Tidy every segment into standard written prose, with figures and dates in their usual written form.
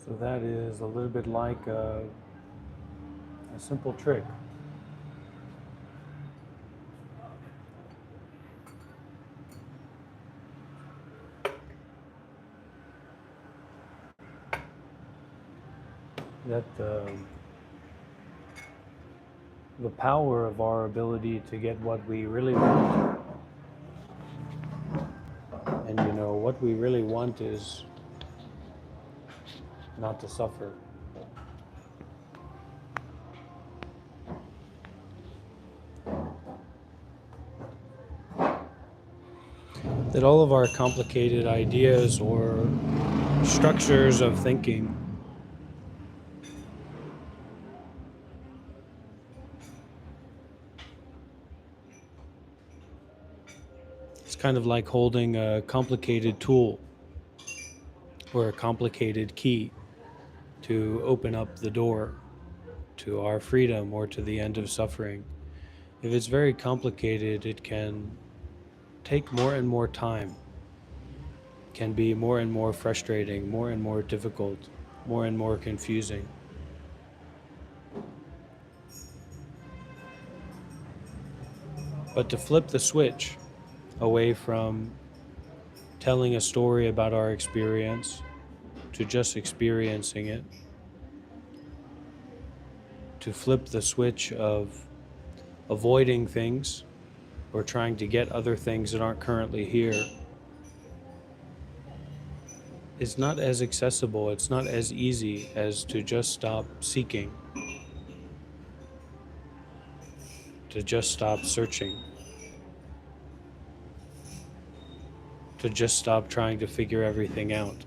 So that is a little bit like a simple trick. That the power of our ability to get what we really want. And what we really want is not to suffer. That all of our complicated ideas or structures of thinking it's kind of like holding a complicated tool or a complicated key to open up the door to our freedom or to the end of suffering. If it's very complicated, it can take more and more time, can be more and more frustrating, more and more difficult, more and more confusing. But to flip the switch away from telling a story about our experience to just experiencing it, to flip the switch of avoiding things or trying to get other things that aren't currently here, is not as accessible, it's not as easy as to just stop seeking, to just stop searching, to just stop trying to figure everything out.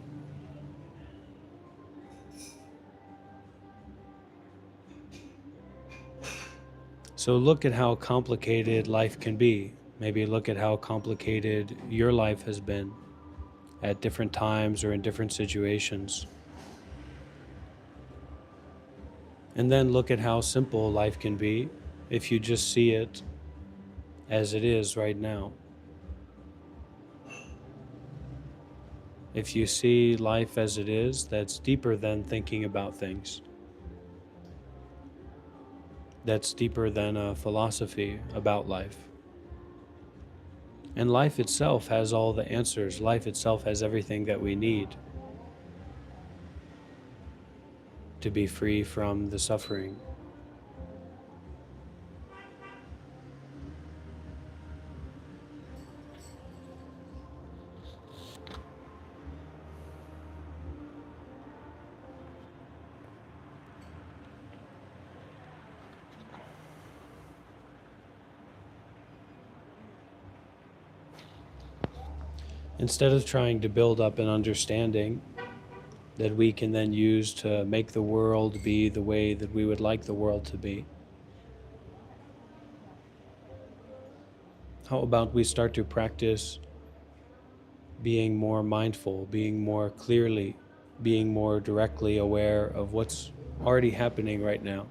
So look at how complicated life can be. Maybe look at how complicated your life has been at different times or in different situations. And then look at how simple life can be if you just see it as it is right now. If you see life as it is, that's deeper than thinking about things. That's deeper than a philosophy about life. And life itself has all the answers. Life itself has everything that we need to be free from the suffering. Instead of trying to build up an understanding that we can then use to make the world be the way that we would like the world to be, how about we start to practice being more mindful, being more clearly, being more directly aware of what's already happening right now.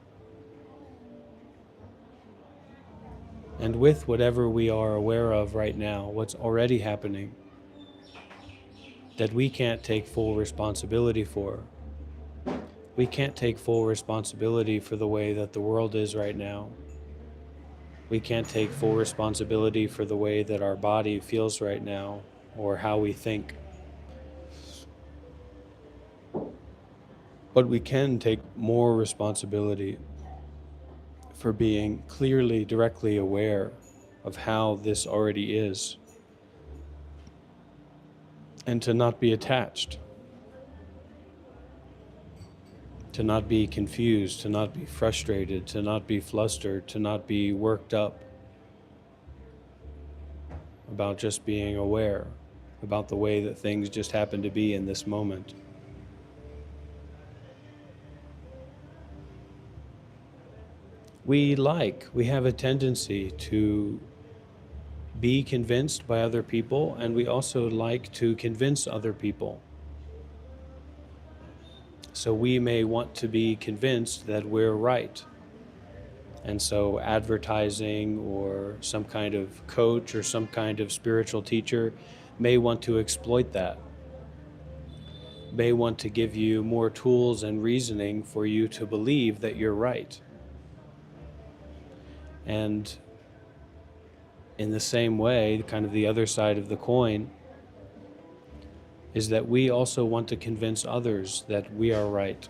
And with whatever we are aware of right now, what's already happening, that we can't take full responsibility for. We can't take full responsibility for the way that the world is right now. We can't take full responsibility for the way that our body feels right now or how we think. But we can take more responsibility for being clearly, directly aware of how this already is, and to not be attached, to not be confused, to not be frustrated, to not be flustered, to not be worked up about just being aware about the way that things just happen to be in this moment. We have a tendency to be convinced by other people, and we also like to convince other people. So we may want to be convinced that we're right. And so advertising or some kind of coach or some kind of spiritual teacher may want to exploit that. may want to give you more tools and reasoning for you to believe that you're right. And in the same way, kind of the other side of the coin is that we also want to convince others that we are right,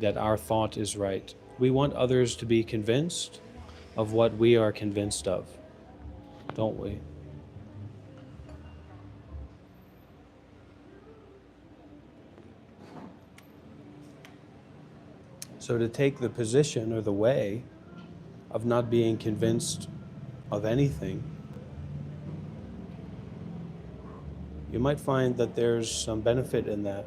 that our thought is right. We want others to be convinced of what we are convinced of, don't we? So to take the position or the way of not being convinced of anything, you might find that there's some benefit in that.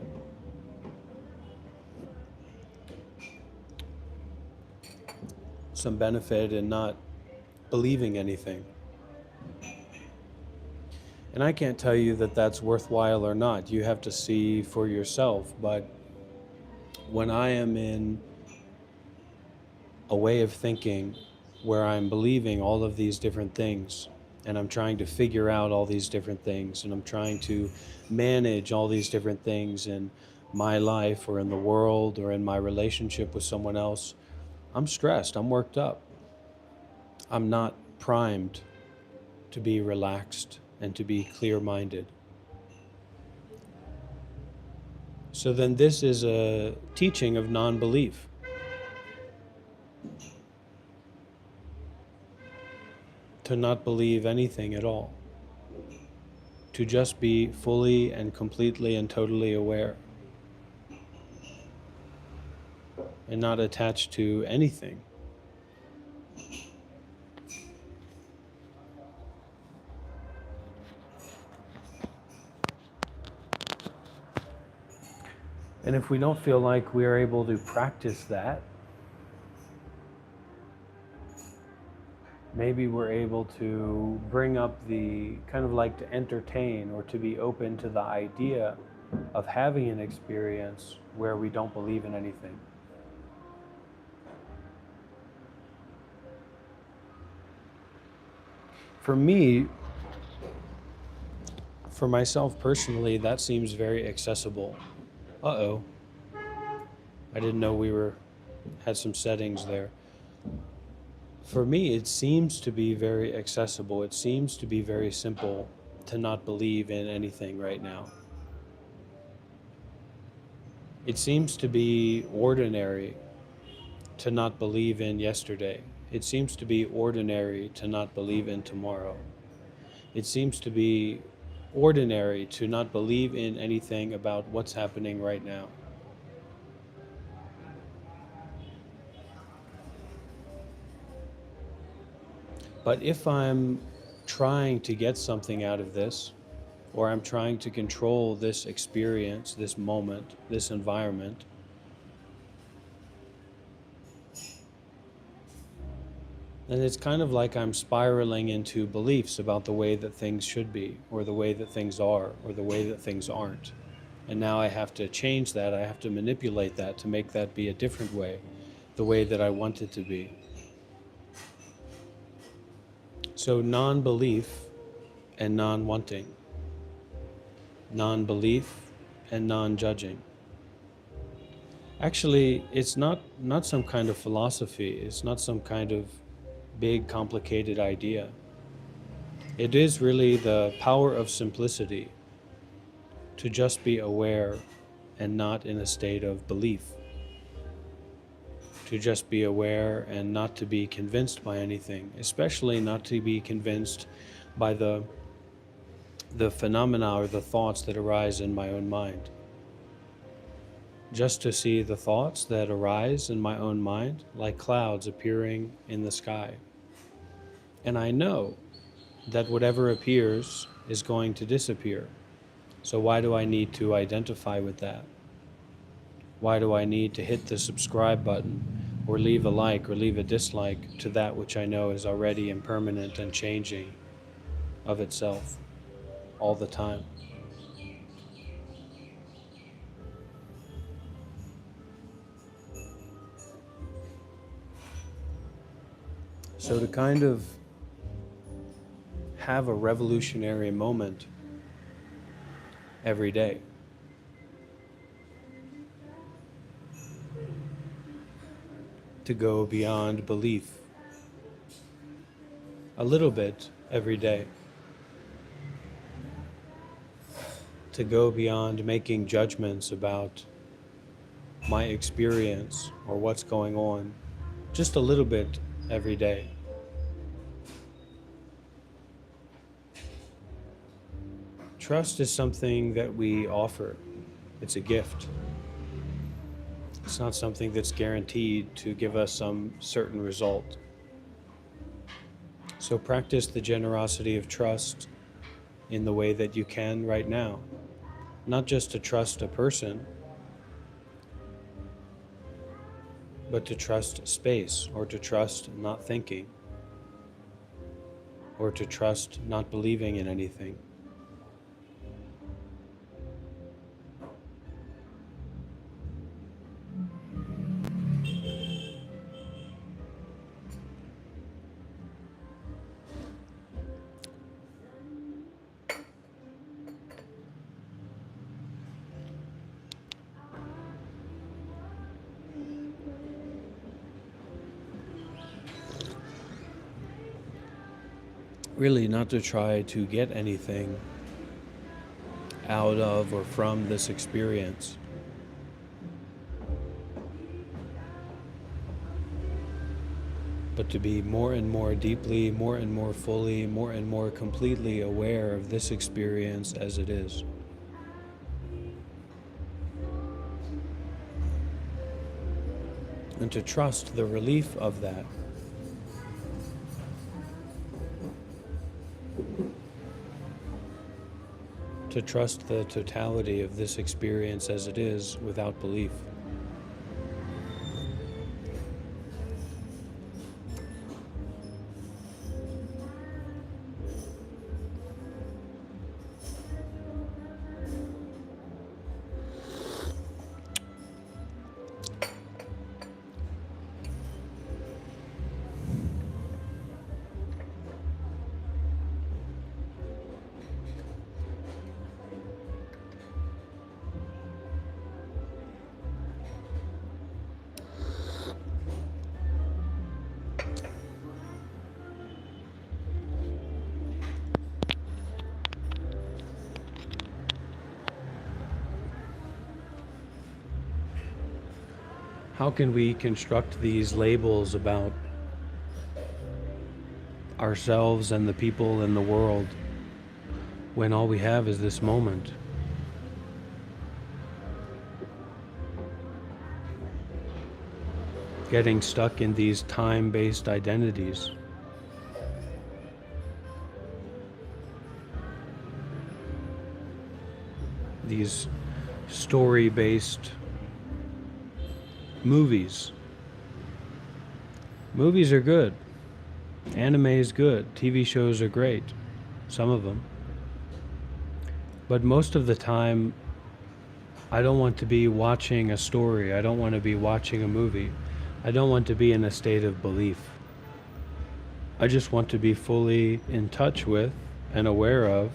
Some benefit in not believing anything. And I can't tell you that that's worthwhile or not. You have to see for yourself. But when I am in a way of thinking where I'm believing all of these different things, and I'm trying to figure out all these different things, and I'm trying to manage all these different things in my life or in the world or in my relationship with someone else, I'm stressed, I'm worked up. I'm not primed to be relaxed and to be clear-minded. So then this is a teaching of non-belief. To not believe anything at all. To just be fully and completely and totally aware. And not attached to anything. And if we don't feel like we are able to practice that, maybe we're able to bring up the kind of like to entertain or to be open to the idea of having an experience where we don't believe in anything. For me, for myself personally, that seems very accessible. Uh-oh. I didn't know we had some settings there. For me, it seems to be very accessible. It seems to be very simple to not believe in anything right now. It seems to be ordinary to not believe in yesterday. It seems to be ordinary to not believe in tomorrow. It seems to be ordinary to not believe in anything about what's happening right now. But if I'm trying to get something out of this, or I'm trying to control this experience, this moment, this environment, then it's kind of like I'm spiraling into beliefs about the way that things should be, or the way that things are, or the way that things aren't. And now I have to change that, I have to manipulate that to make that be a different way, the way that I want it to be. So non-belief and non-wanting. Non-belief and non-judging. Actually, it's not some kind of philosophy. It's not some kind of big, complicated idea. It is really the power of simplicity to just be aware and not in a state of belief. To just be aware and not to be convinced by anything, especially not to be convinced by the phenomena or the thoughts that arise in my own mind. Just to see the thoughts that arise in my own mind like clouds appearing in the sky. And I know that whatever appears is going to disappear. So why do I need to identify with that? Why do I need to hit the subscribe button or leave a like or leave a dislike to that which I know is already impermanent and changing of itself all the time? So to kind of have a revolutionary moment every day, to go beyond belief a little bit every day, to go beyond making judgments about my experience or what's going on, just a little bit every day. Trust is something that we offer. It's a gift. It's not something that's guaranteed to give us some certain result. So practice the generosity of trust in the way that you can right now. Not just to trust a person, but to trust space, or to trust not thinking, or to trust not believing in anything. Really not to try to get anything out of or from this experience, but to be more and more deeply, more and more fully, more and more completely aware of this experience as it is. And to trust the relief of that. To trust the totality of this experience as it is without belief. How can we construct these labels about ourselves and the people in the world when all we have is this moment? Getting stuck in these time-based identities. These story-based movies. Movies are good. Anime is good. TV shows are great. Some of them. But most of the time, I don't want to be watching a story. I don't want to be watching a movie. I don't want to be in a state of belief. I just want to be fully in touch with and aware of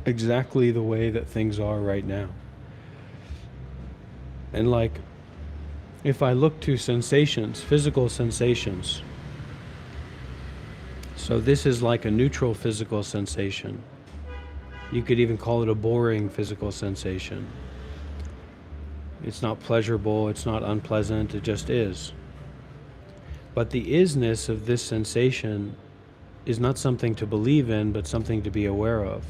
exactly the way that things are right now. And like, if I look to sensations, physical sensations, so this is like a neutral physical sensation. You could even call it a boring physical sensation. It's not pleasurable, it's not unpleasant, it just is. But the isness of this sensation is not something to believe in, but something to be aware of.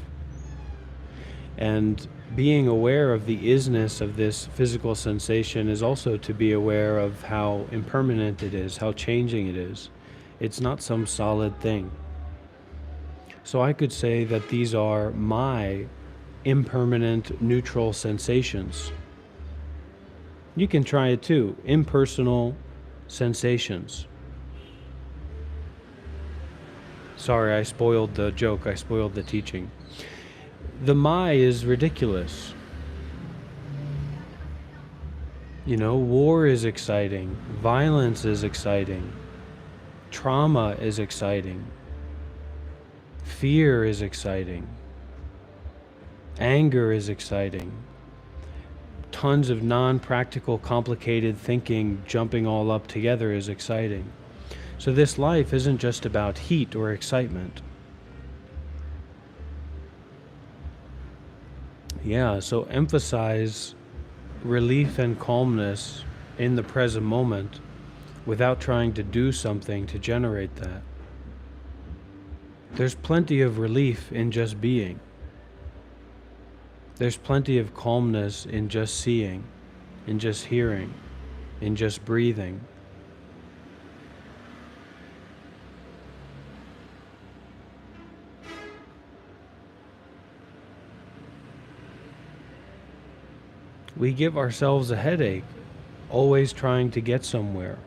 And being aware of the isness of this physical sensation is also to be aware of how impermanent it is, how changing it is. It's not some solid thing. So I could say that these are my impermanent, neutral sensations. You can try it too, impersonal sensations. Sorry, I spoiled the joke, I spoiled the teaching. The my is ridiculous. You know, war is exciting, violence is exciting, trauma is exciting, fear is exciting, anger is exciting, tons of non-practical, complicated thinking jumping all up together is exciting. So this life isn't just about heat or excitement. Yeah, so emphasize relief and calmness in the present moment without trying to do something to generate that. There's plenty of relief in just being. There's plenty of calmness in just seeing, in just hearing, in just breathing. We give ourselves a headache, always trying to get somewhere,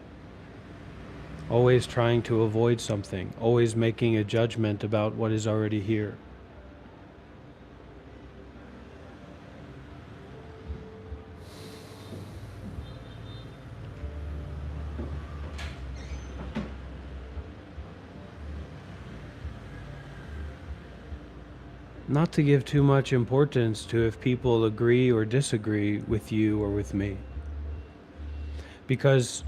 always trying to avoid something, always making a judgment about what is already here. Not to give too much importance to if people agree or disagree with you or with me. Because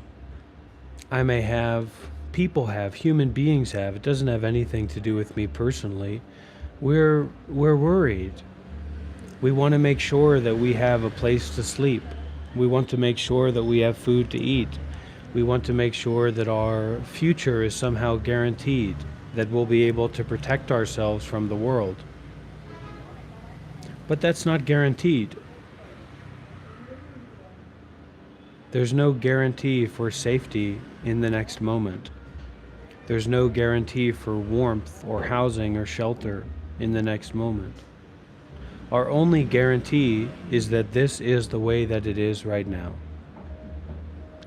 human beings have, it doesn't have anything to do with me personally. We're worried. We want to make sure that we have a place to sleep. We want to make sure that we have food to eat. We want to make sure that our future is somehow guaranteed, that we'll be able to protect ourselves from the world. But that's not guaranteed. There's no guarantee for safety in the next moment. There's no guarantee for warmth or housing or shelter in the next moment. Our only guarantee is that this is the way that it is right now.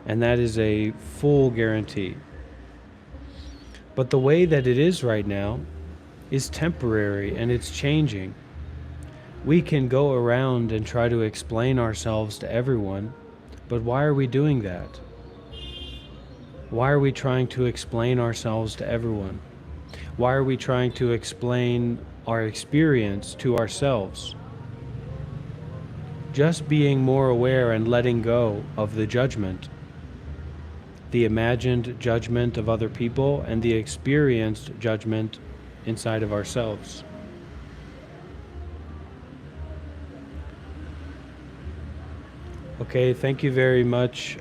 And that is a full guarantee. But the way that it is right now is temporary and it's changing. We can go around and try to explain ourselves to everyone, but why are we doing that? Why are we trying to explain ourselves to everyone? Why are we trying to explain our experience to ourselves? Just being more aware and letting go of the judgment, the imagined judgment of other people and the experienced judgment inside of ourselves. Okay, thank you very much,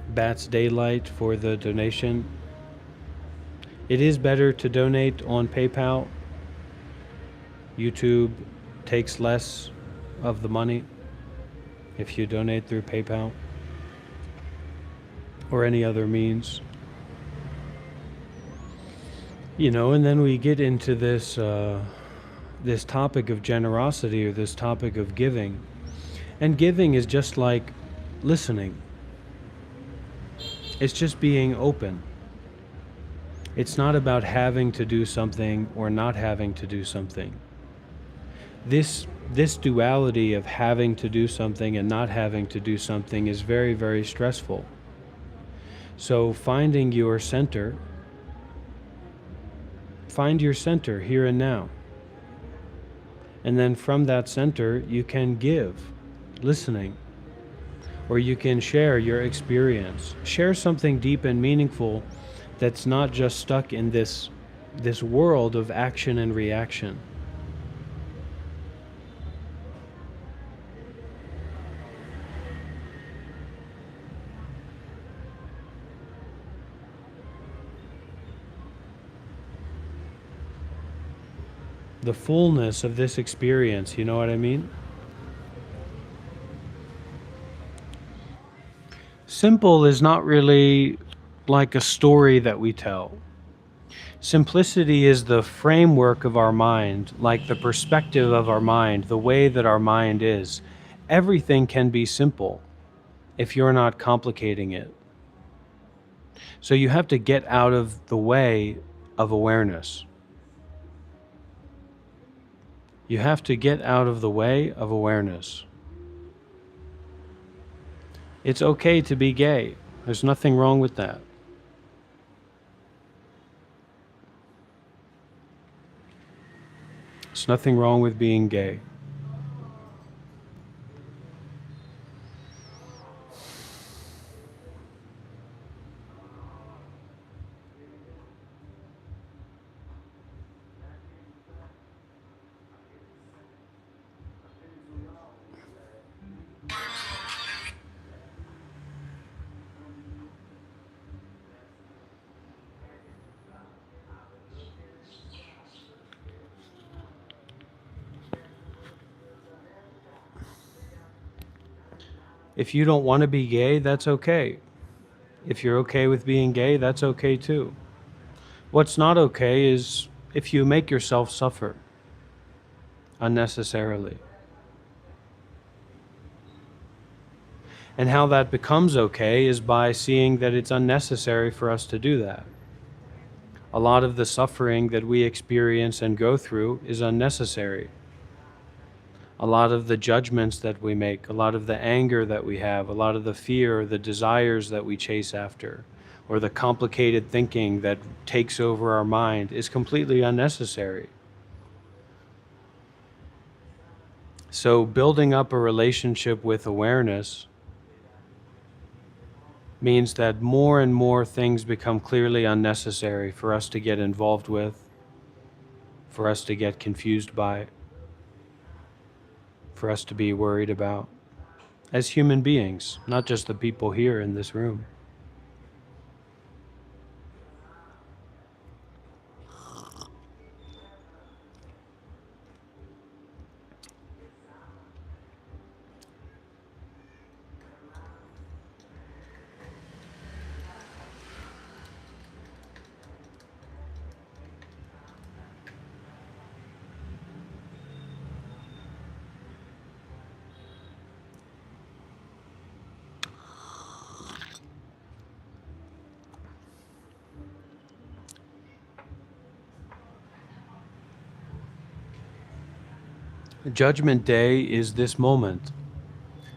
Bats Daylight, for the donation. It is better to donate on PayPal. YouTube takes less of the money if you donate through PayPal or any other means. And then we get into this topic of generosity, or this topic of giving. And giving is just like listening. It's just being open. It's not about having to do something or not having to do something. This duality of having to do something and not having to do something is very, very stressful. So finding your center, find your center here and now. And then from that center, you can give, listening, or you can share your experience. Share something deep and meaningful that's not just stuck in this world of action and reaction. The fullness of this experience, you know what I mean? Simple is not really like a story that we tell. Simplicity is the framework of our mind, like the perspective of our mind, the way that our mind is. Everything can be simple if you're not complicating it. So you have to get out of the way of awareness. You have to get out of the way of awareness. It's okay to be gay. There's nothing wrong with that. There's nothing wrong with being gay. If you don't want to be gay, that's okay. If you're okay with being gay, that's okay too. What's not okay is if you make yourself suffer unnecessarily. And how that becomes okay is by seeing that it's unnecessary for us to do that. A lot of the suffering that we experience and go through is unnecessary. A lot of the judgments that we make, a lot of the anger that we have, a lot of the fear, the desires that we chase after, or the complicated thinking that takes over our mind is completely unnecessary. So building up a relationship with awareness means that more and more things become clearly unnecessary for us to get involved with, for us to get confused by, for us to be worried about, as human beings, not just the people here in this room. Judgment Day is this moment.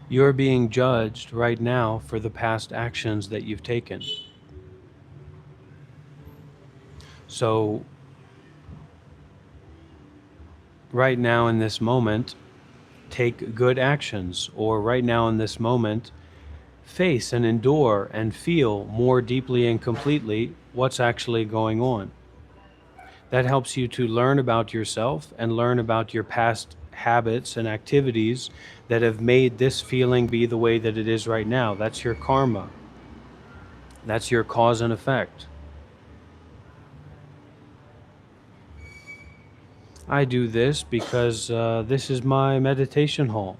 You're being judged right now for the past actions that you've taken. So, right now in this moment, take good actions, or right now in this moment, face and endure and feel more deeply and completely what's actually going on. That helps you to learn about yourself and learn about your past habits and activities that have made this feeling be the way that it is right now. That's your karma. That's your cause and effect. I do this because this is my meditation hall.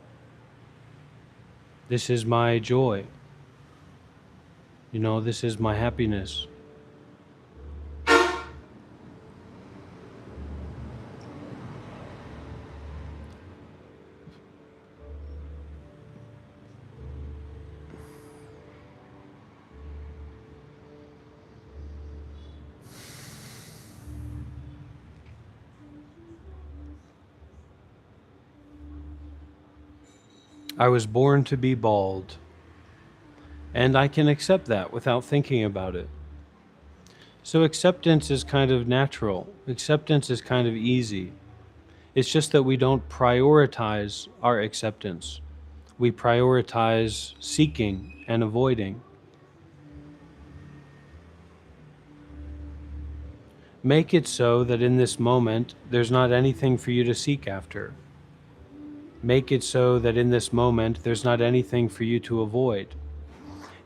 This is my joy. This is my happiness. I was born to be bald, and I can accept that without thinking about it. So acceptance is kind of natural. Acceptance is kind of easy. It's just that we don't prioritize our acceptance. We prioritize seeking and avoiding. Make it so that in this moment, there's not anything for you to seek after. Make it so that in this moment, there's not anything for you to avoid.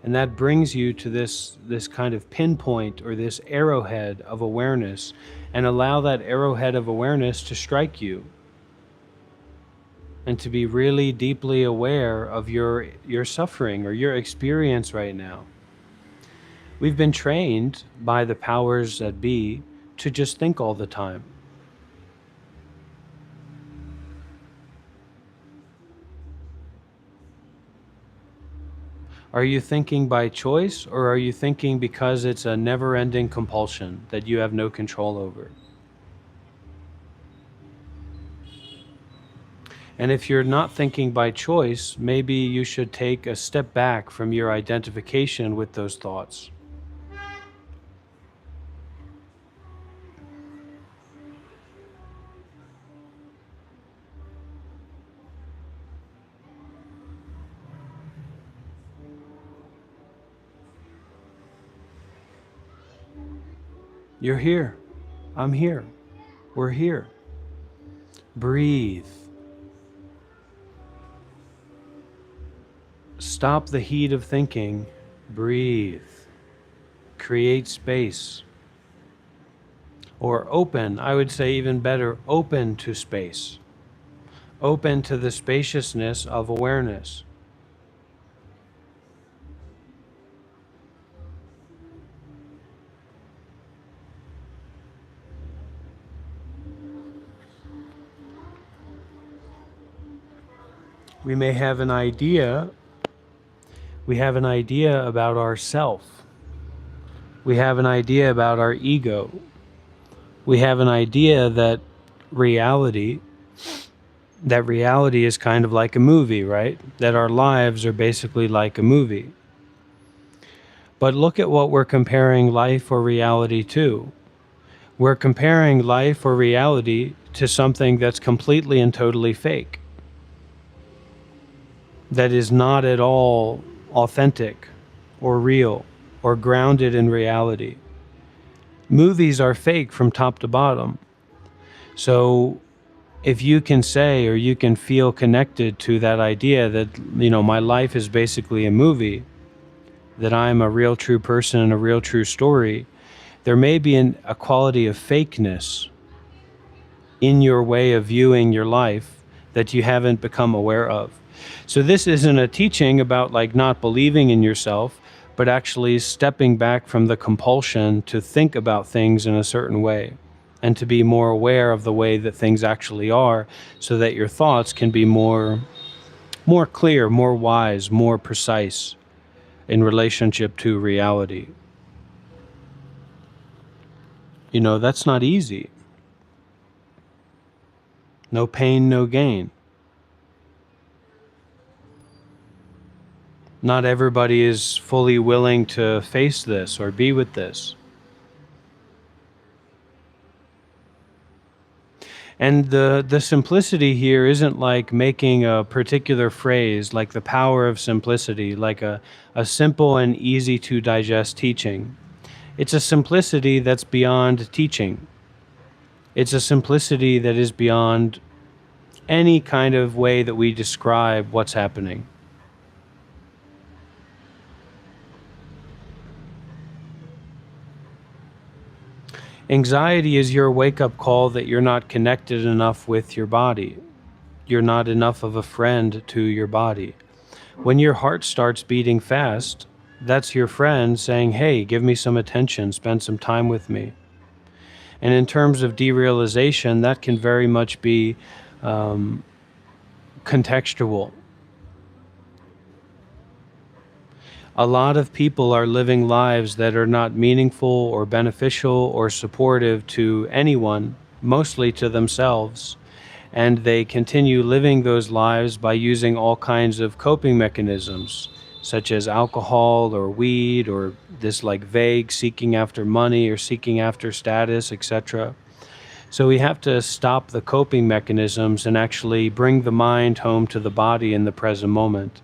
And that brings you to this kind of pinpoint or this arrowhead of awareness, and allow that arrowhead of awareness to strike you and to be really deeply aware of your suffering or your experience right now. We've been trained by the powers that be to just think all the time. Are you thinking by choice, or are you thinking because it's a never-ending compulsion that you have no control over? And if you're not thinking by choice, maybe you should take a step back from your identification with those thoughts. You're here. I'm here. We're here. Breathe. Stop the heat of thinking. Breathe. Create space. Or open, I would say even better, open to space. Open to the spaciousness of awareness. We may have an idea. We have an idea about ourself. We have an idea about our ego. We have an idea reality that reality is kind of like a movie, right? That our lives are basically like a movie. But look at what we're comparing life or reality to. We're comparing life or reality to something that's completely and totally fake, that is not at all authentic or real or grounded in reality. Movies are fake from top to bottom. So if you can say, or you can feel connected to that idea that, my life is basically a movie, that I'm a real true person and a real true story, there may be a quality of fakeness in your way of viewing your life that you haven't become aware of. So this isn't a teaching about like not believing in yourself, but actually stepping back from the compulsion to think about things in a certain way and to be more aware of the way that things actually are, so that your thoughts can be more clear, more wise, more precise in relationship to reality. That's not easy. No pain, no gain. Not everybody is fully willing to face this or be with this. And the simplicity here isn't like making a particular phrase, like the power of simplicity, like a simple and easy to digest teaching. It's a simplicity that's beyond teaching. It's a simplicity that is beyond any kind of way that we describe what's happening. Anxiety is your wake-up call that you're not connected enough with your body. You're not enough of a friend to your body. When your heart starts beating fast, that's your friend saying, hey, give me some attention, spend some time with me. And in terms of derealization, that can very much be contextual. A lot of people are living lives that are not meaningful or beneficial or supportive to anyone, mostly to themselves. And they continue living those lives by using all kinds of coping mechanisms, such as alcohol or weed, or this like vague seeking after money or seeking after status, etc. So we have to stop the coping mechanisms and actually bring the mind home to the body in the present moment,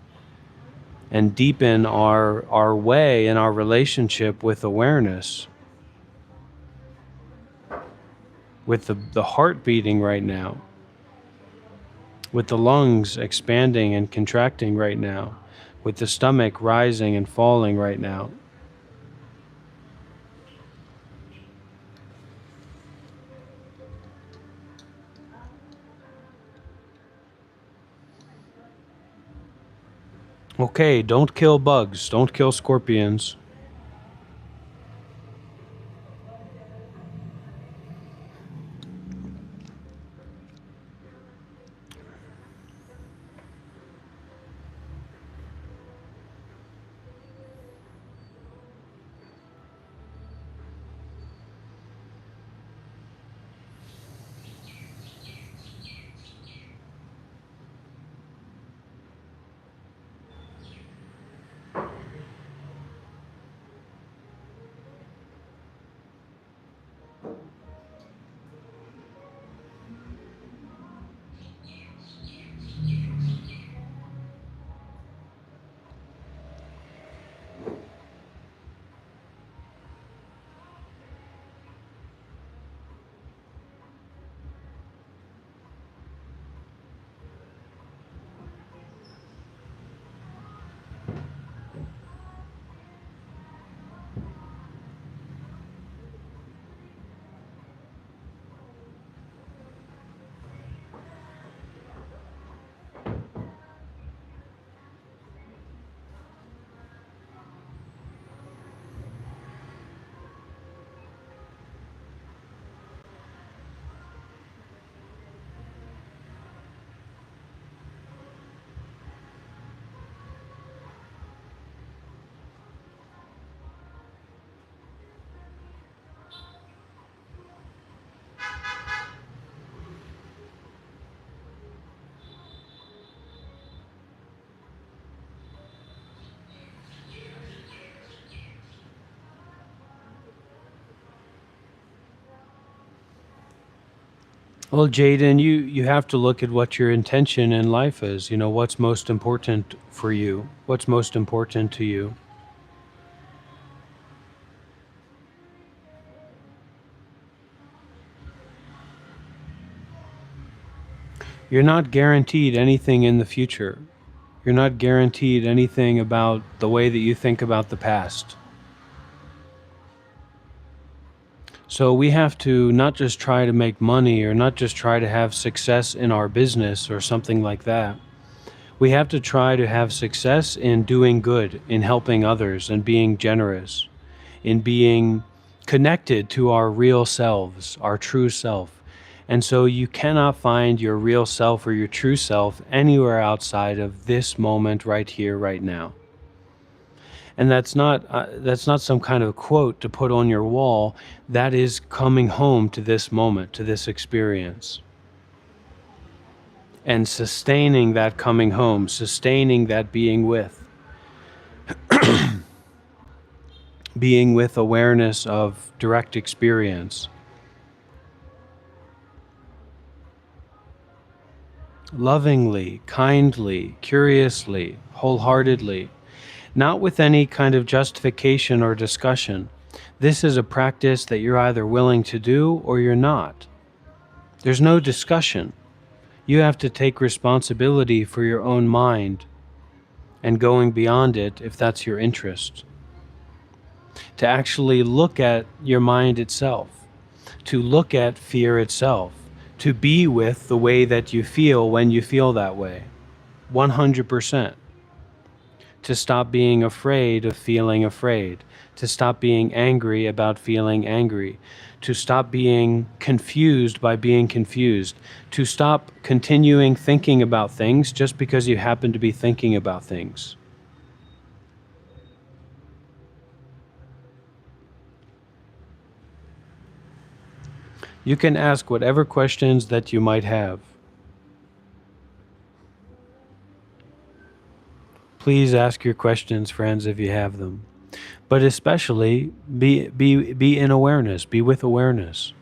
and deepen our way and our relationship with awareness, with the heart beating right now, with the lungs expanding and contracting right now, with the stomach rising and falling right now. Okay, don't kill bugs, don't kill scorpions. Well, Jaden, you have to look at what your intention in life is. You know, what's most important for you? What's most important to you? You're not guaranteed anything in the future. You're not guaranteed anything about the way that you think about the past. So we have to not just try to make money or not just try to have success in our business or something like that. We have to try to have success in doing good, in helping others, and being generous, in being connected to our real selves, our true self. And so you cannot find your real self or your true self anywhere outside of this moment right here, right now. And that's not some kind of quote to put on your wall. That is coming home to this moment, to this experience, and sustaining that coming home, sustaining that being with awareness of direct experience, lovingly, kindly, curiously, wholeheartedly, not with any kind of justification or discussion. This is a practice that you're either willing to do or you're not. There's no discussion. You have to take responsibility for your own mind and going beyond it if that's your interest. To actually look at your mind itself, to look at fear itself, to be with the way that you feel when you feel that way, 100%. To stop being afraid of feeling afraid, to stop being angry about feeling angry, to stop being confused by being confused, to stop continuing thinking about things just because you happen to be thinking about things. You can ask whatever questions that you might have. Please ask your questions, friends, if you have them. But especially be in awareness, be with awareness.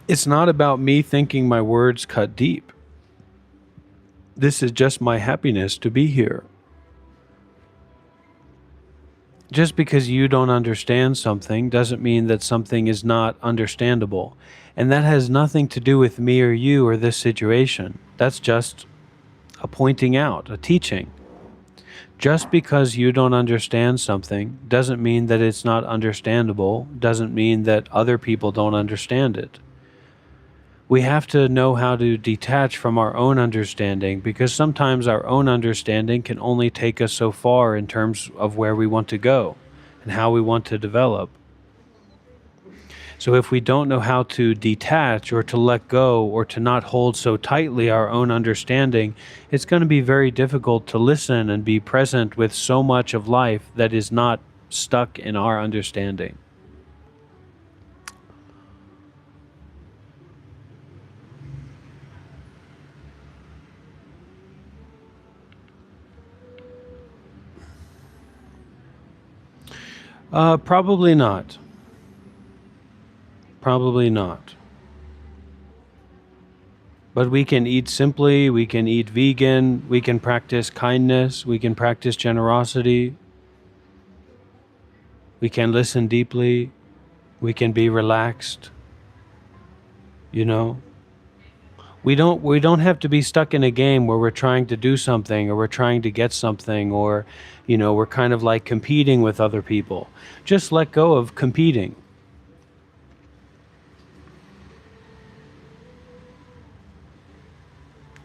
It's not about me thinking my words cut deep. This is just my happiness to be here. Just because you don't understand something doesn't mean that something is not understandable. And that has nothing to do with me or you or this situation. That's just a pointing out, a teaching. Just because you don't understand something doesn't mean that it's not understandable, doesn't mean that other people don't understand it. We have to know how to detach from our own understanding, because sometimes our own understanding can only take us so far in terms of where we want to go and how we want to develop. So if we don't know how to detach or to let go or to not hold so tightly our own understanding, it's going to be very difficult to listen and be present with so much of life that is not stuck in our understanding. Probably not. Probably not. But we can eat simply, we can eat vegan, we can practice kindness, we can practice generosity, we can listen deeply, we can be relaxed. You know? We don't have to be stuck in a game where we're trying to do something or we're trying to get something, or we're kind of like competing with other people. Just let go of competing.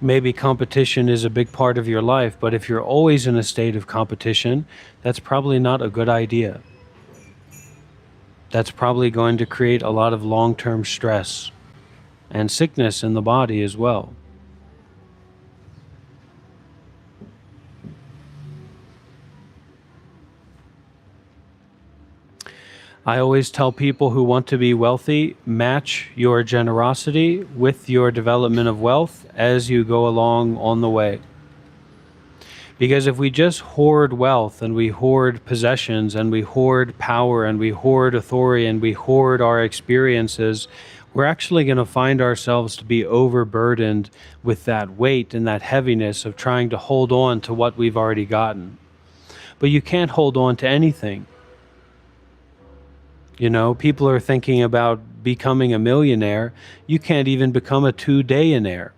Maybe competition is a big part of your life, but if you're always in a state of competition, that's probably not a good idea. That's probably going to create a lot of long-term stress and sickness in the body as well. I always tell people who want to be wealthy, match your generosity with your development of wealth as you go along on the way. Because if we just hoard wealth and we hoard possessions and we hoard power and we hoard authority and we hoard our experiences, we're actually going to find ourselves to be overburdened with that weight and that heaviness of trying to hold on to what we've already gotten. But you can't hold on to anything. You know, people are thinking about becoming a millionaire. You can't even become a 2-dayaire.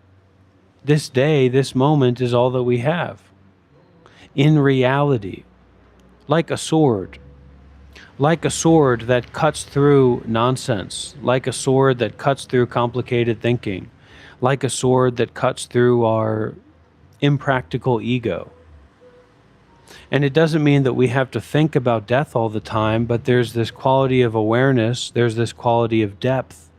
This day, this moment is all that we have. In reality, like a sword that cuts through nonsense, like a sword that cuts through complicated thinking, like a sword that cuts through our impractical ego. And it doesn't mean that we have to think about death all the time, but there's this quality of awareness, there's this quality of depth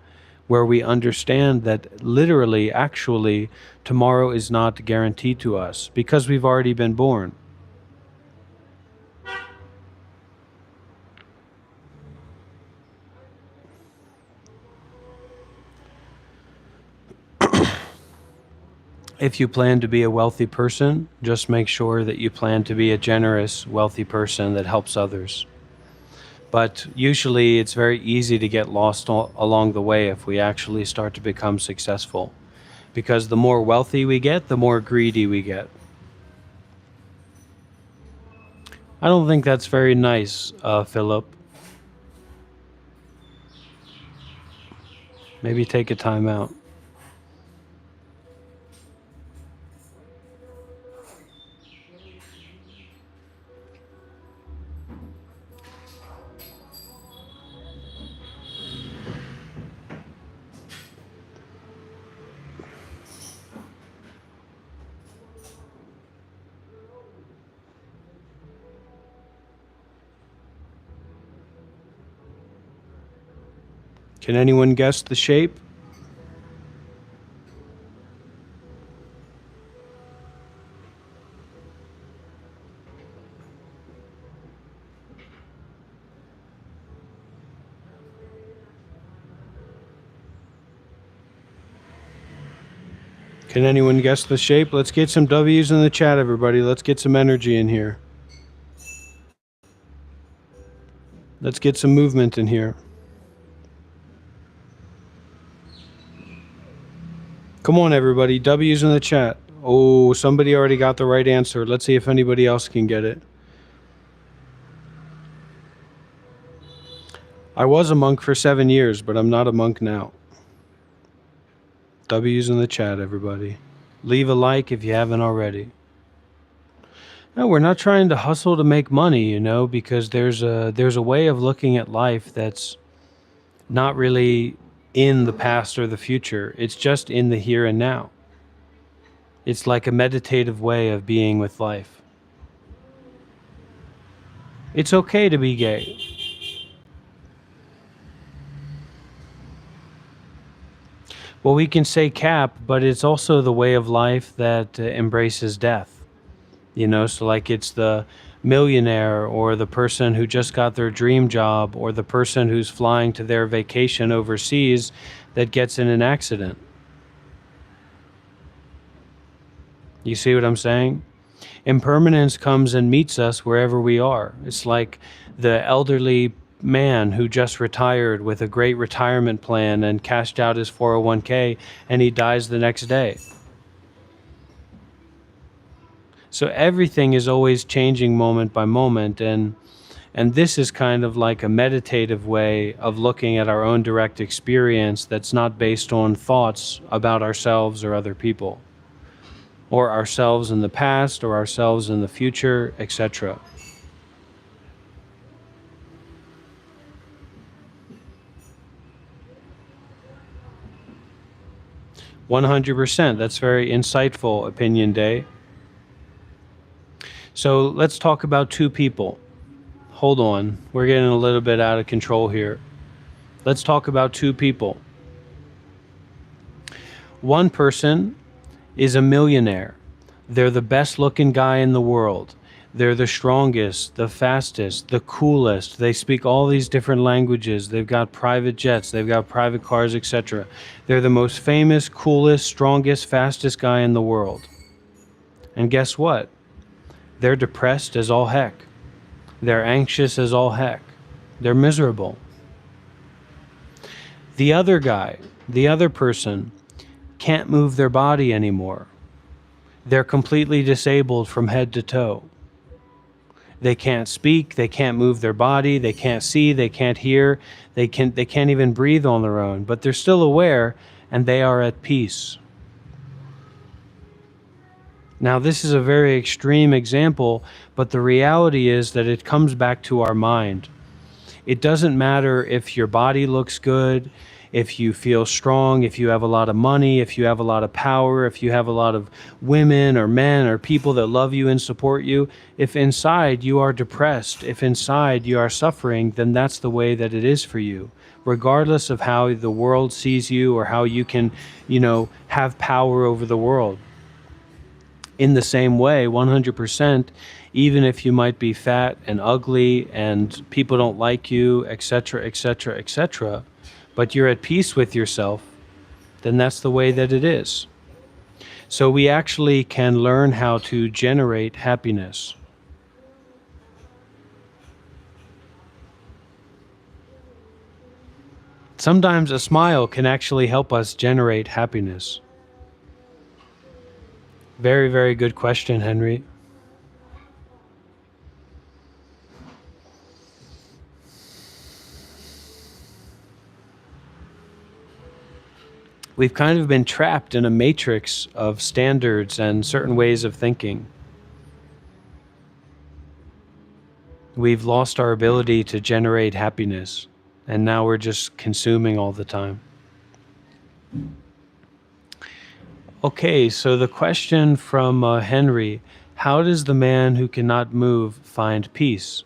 where we understand that literally, actually, tomorrow is not guaranteed to us because we've already been born. If you plan to be a wealthy person, just make sure that you plan to be a generous, wealthy person that helps others. But usually it's very easy to get lost along the way if we actually start to become successful. Because the more wealthy we get, the more greedy we get. I don't think that's very nice, Philip. Maybe take a time out. Can anyone guess the shape? Can anyone guess the shape? Let's get some W's in the chat, everybody. Let's get some energy in here. Let's get some movement in here. Come on, everybody. W's in the chat. Oh, somebody already got the right answer. Let's see if anybody else can get it. I was a monk for 7 years, but I'm not a monk now. W's in the chat, everybody. Leave a like if you haven't already. No, we're not trying to hustle to make money, you know, because there's a way of looking at life that's not really in the past or the future. It's just in the here and now. It's like a meditative way of being with life. It's okay to be gay. Well, we can say cap, but it's also the way of life that embraces death. You know, so like it's the millionaire or the person who just got their dream job or the person who's flying to their vacation overseas that gets in an accident. You see what I'm saying? Impermanence comes and meets us wherever we are. It's like the elderly man who just retired with a great retirement plan and cashed out his 401k and he dies the next day. So everything is always changing moment by moment, and this is kind of like a meditative way of looking at our own direct experience that's not based on thoughts about ourselves or other people, or ourselves in the past or ourselves in the future, etc. %. That's very insightful, Opinion Day. So let's talk about two people. Hold on, we're getting a little bit out of control here. Let's talk about two people. One person is a millionaire. They're the best looking guy in the world. They're the strongest, the fastest, the coolest. They speak all these different languages. They've got private jets, they've got private cars, etc. They're the most famous, coolest, strongest, fastest guy in the world. And guess what? They're depressed as all heck. They're anxious as all heck. They're miserable. The other guy, the other person, can't move their body anymore. They're completely disabled from head to toe. They can't speak, they can't move their body, they can't see, they can't hear, they can't even breathe on their own, but they're still aware and they are at peace. Now, this is a very extreme example, but the reality is that it comes back to our mind. It doesn't matter if your body looks good, if you feel strong, if you have a lot of money, if you have a lot of power, if you have a lot of women or men or people that love you and support you. If inside you are depressed, if inside you are suffering, then that's the way that it is for you. Regardless of how the world sees you or how you can, have power over the world. In the same way, 100%, even if you might be fat and ugly and people don't like you, etc., etc., etc., but you're at peace with yourself, then that's the way that it is. So we actually can learn how to generate happiness. Sometimes a smile can actually help us generate happiness. Very, very good question, Henry. We've kind of been trapped in a matrix of standards and certain ways of thinking. We've lost our ability to generate happiness, and now we're just consuming all the time. Okay, so the question from Henry, how does the man who cannot move find peace?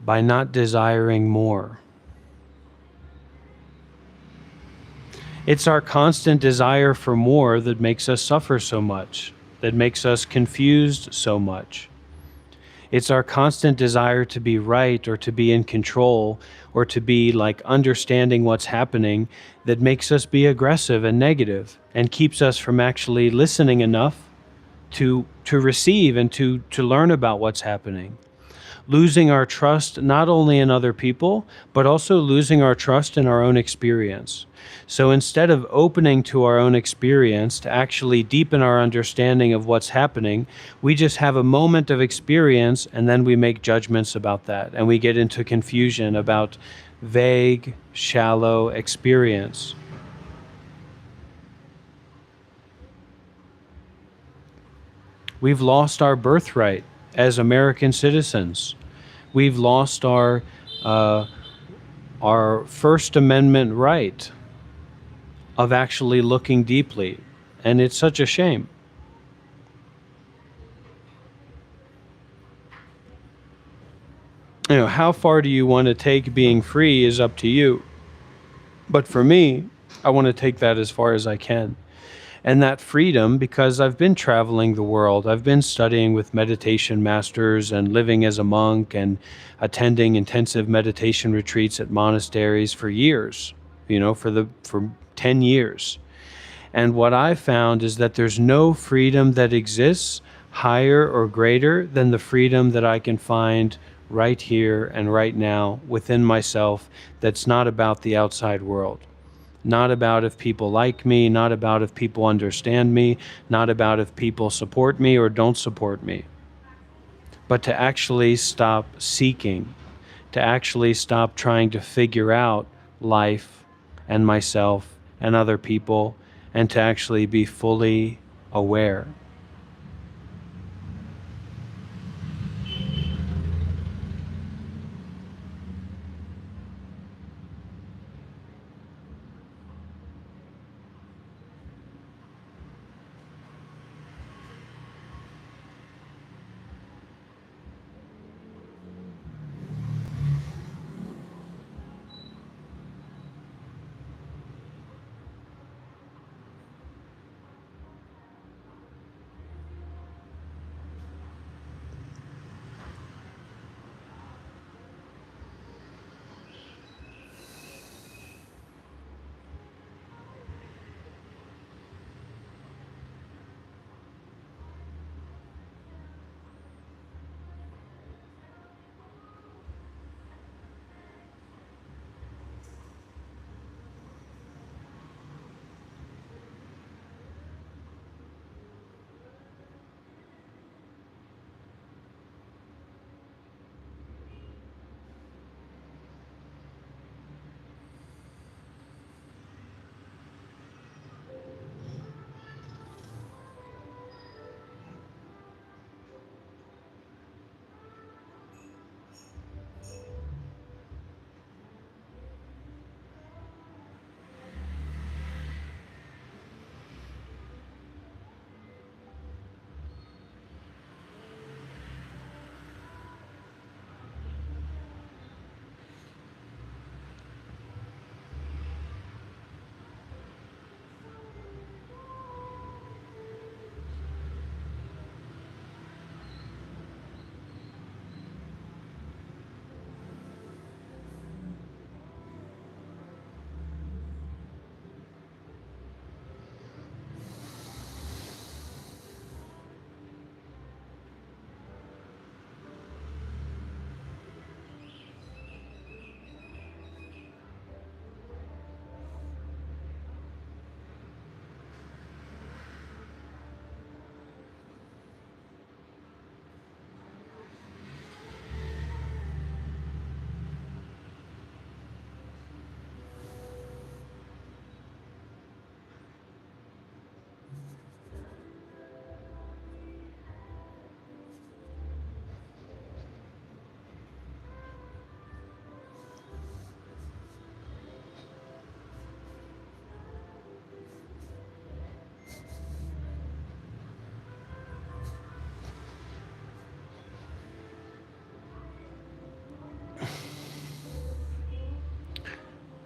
By not desiring more. It's our constant desire for more that makes us suffer so much, that makes us confused so much. It's our constant desire to be right or to be in control or to be understanding what's happening that makes us be aggressive and negative and keeps us from actually listening enough to receive and to learn about what's happening. Losing our trust not only in other people, but also losing our trust in our own experience. So instead of opening to our own experience to actually deepen our understanding of what's happening, we just have a moment of experience and then we make judgments about that. And we get into confusion about vague, shallow experience. We've lost our birthright as American citizens. We've lost our First Amendment right of actually looking deeply, and it's such a shame. How far do you want to take being free is up to you. But for me, I want to take that as far as I can. And that freedom, because I've been traveling the world, I've been studying with meditation masters and living as a monk and attending intensive meditation retreats at monasteries for years, for 10 years. And what I found is that there's no freedom that exists higher or greater than the freedom that I can find right here and right now within myself that's not about the outside world. Not about if people like me, not about if people understand me, not about if people support me or don't support me. But to actually stop seeking, to actually stop trying to figure out life and myself and other people, and to actually be fully aware.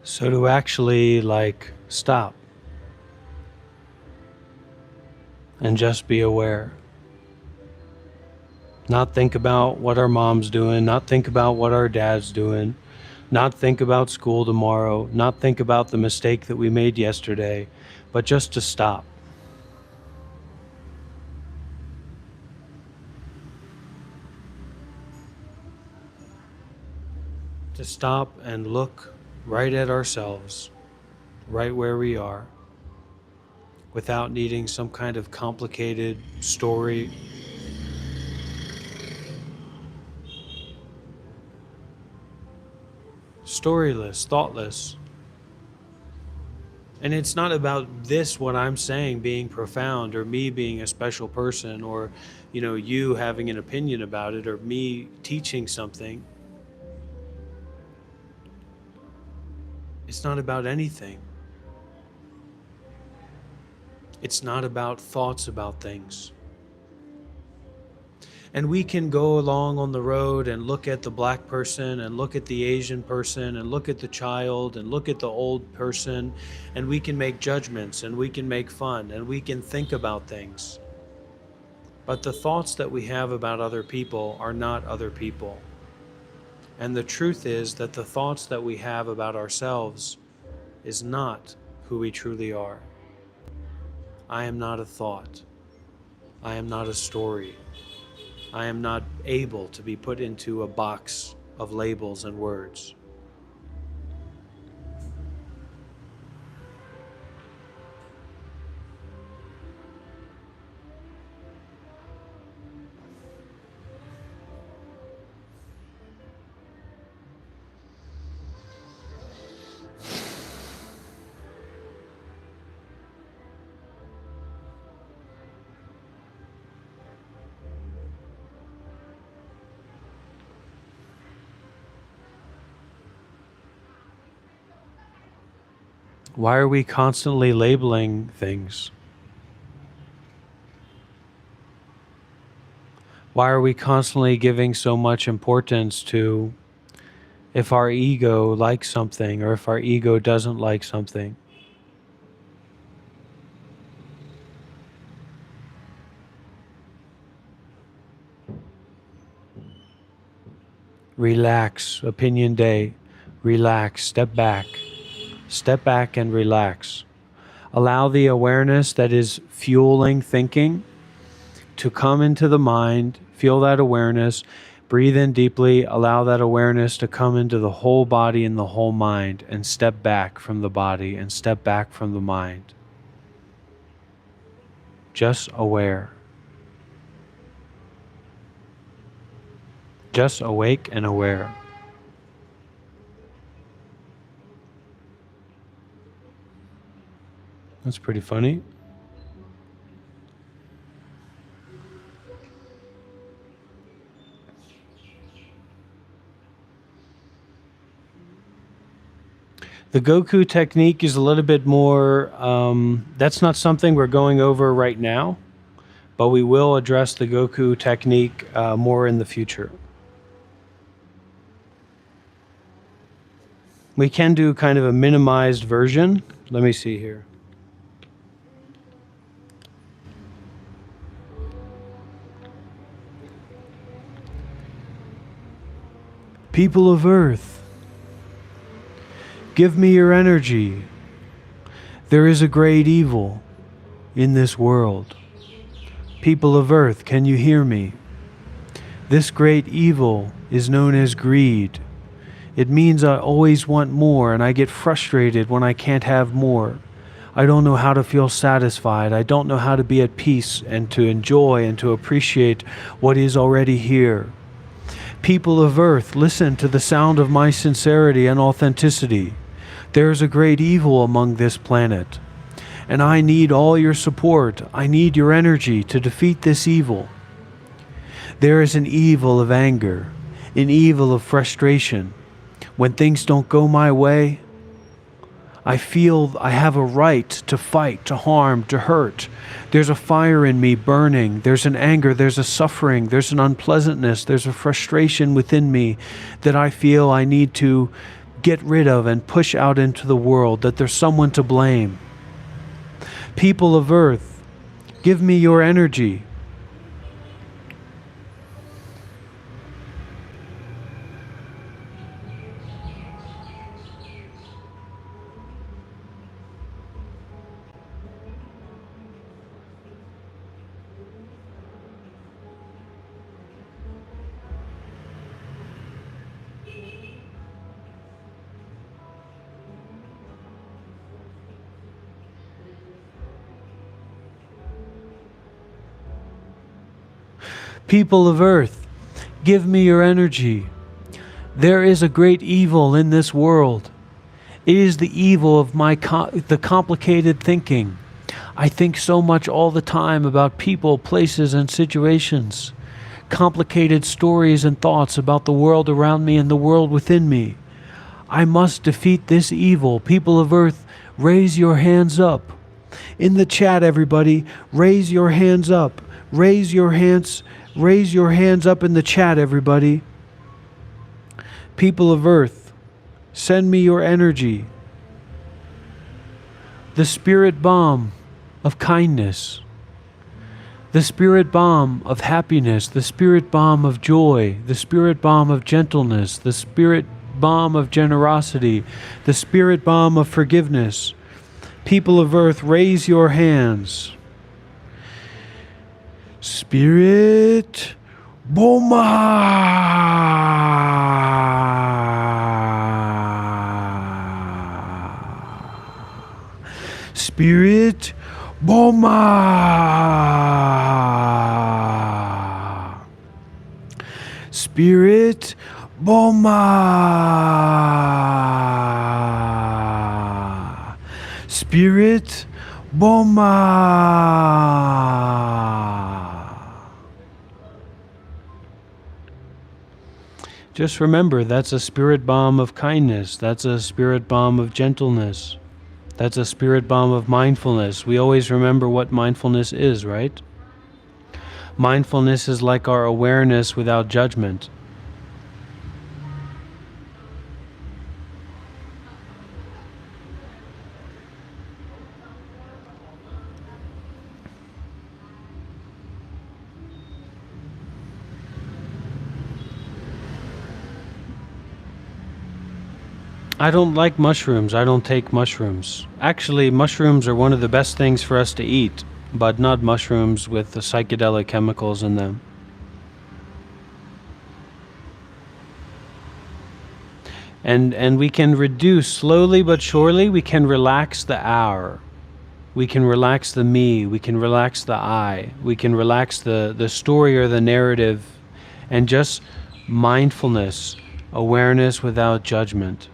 So to actually stop and just be aware. Not think about what our mom's doing, not think about what our dad's doing, not think about school tomorrow, not think about the mistake that we made yesterday, but just to stop. To stop and look right at ourselves, right where we are, without needing some kind of complicated story. Storyless, thoughtless. And it's not about this, what I'm saying, being profound, or me being a special person, or, you having an opinion about it, or me teaching something. It's not about anything. It's not about thoughts about things. And we can go along on the road and look at the black person and look at the Asian person and look at the child and look at the old person, and we can make judgments and we can make fun and we can think about things. But the thoughts that we have about other people are not other people. And the truth is that the thoughts that we have about ourselves is not who we truly are. I am not a thought. I am not a story. I am not able to be put into a box of labels and words. Why are we constantly labeling things? Why are we constantly giving so much importance to if our ego likes something or if our ego doesn't like something? Relax, opinion day. Relax, step back. Step back and relax. Allow the awareness that is fueling thinking to come into the mind. Feel that awareness. Breathe in deeply. Allow that awareness to come into the whole body and the whole mind, and step back from the body and step back from the mind. Just aware. Just awake and aware. That's pretty funny. The Goku technique is a little bit more, that's not something we're going over right now, but we will address the Goku technique more in the future. We can do kind of a minimized version. Let me see here. People of Earth, give me your energy. There is a great evil in this world. People of Earth, can you hear me? This great evil is known as greed. It means I always want more, and I get frustrated when I can't have more. I don't know how to feel satisfied. I don't know how to be at peace and to enjoy and to appreciate what is already here. People of Earth, listen to the sound of my sincerity and authenticity. There is a great evil among this planet, and I need all your support. I need your energy to defeat this evil. There is an evil of anger, an evil of frustration. When things don't go my way, I feel I have a right to fight, to harm, to hurt. There's a fire in me burning. There's an anger, there's a suffering, there's an unpleasantness, there's a frustration within me that I feel I need to get rid of and push out into the world, that there's someone to blame. People of Earth, give me your energy. People of Earth, give me your energy. There is a great evil in this world. It is the evil of the complicated thinking. I think so much all the time about people, places, and situations. Complicated stories and thoughts about the world around me and the world within me. I must defeat this evil. People of Earth, raise your hands up. In the chat, everybody, raise your hands up. Raise your hands up in the chat, everybody. People of Earth, send me your energy. The spirit bomb of kindness. The spirit bomb of happiness. The spirit bomb of joy. The spirit bomb of gentleness. The spirit bomb of generosity. The spirit bomb of forgiveness. People of Earth, raise your hands. Spirit Boma. Spirit Boma. Spirit Boma. Spirit Boma. Just remember, that's a spirit bomb of kindness. That's a spirit bomb of gentleness. That's a spirit bomb of mindfulness. We always remember what mindfulness is, right? Mindfulness is like our awareness without judgment. I don't like mushrooms. I don't take mushrooms. Actually, mushrooms are one of the best things for us to eat, but not mushrooms with the psychedelic chemicals in them. And we can reduce, slowly but surely, we can relax the hour. We can relax the me. We can relax the I. We can relax the story or the narrative, and just mindfulness, awareness without judgment.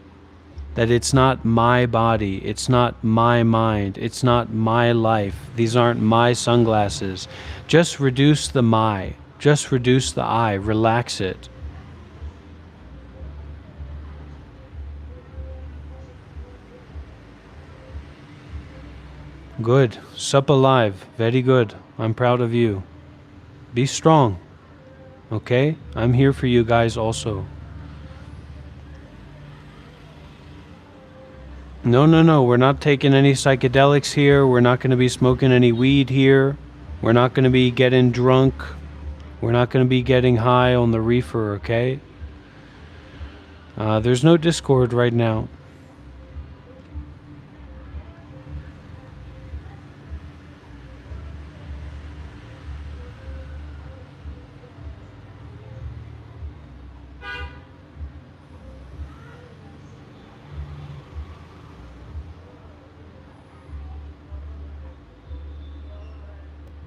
That it's not my body, it's not my mind, it's not my life, these aren't my sunglasses. Just reduce the my, just reduce the I, relax it. Good, sup alive, very good, I'm proud of you. Be strong, okay? I'm here for you guys also. No, we're not taking any psychedelics here. We're not going to be smoking any weed here. We're not going to be getting drunk. We're not going to be getting high on the reefer, okay? There's no Discord right now.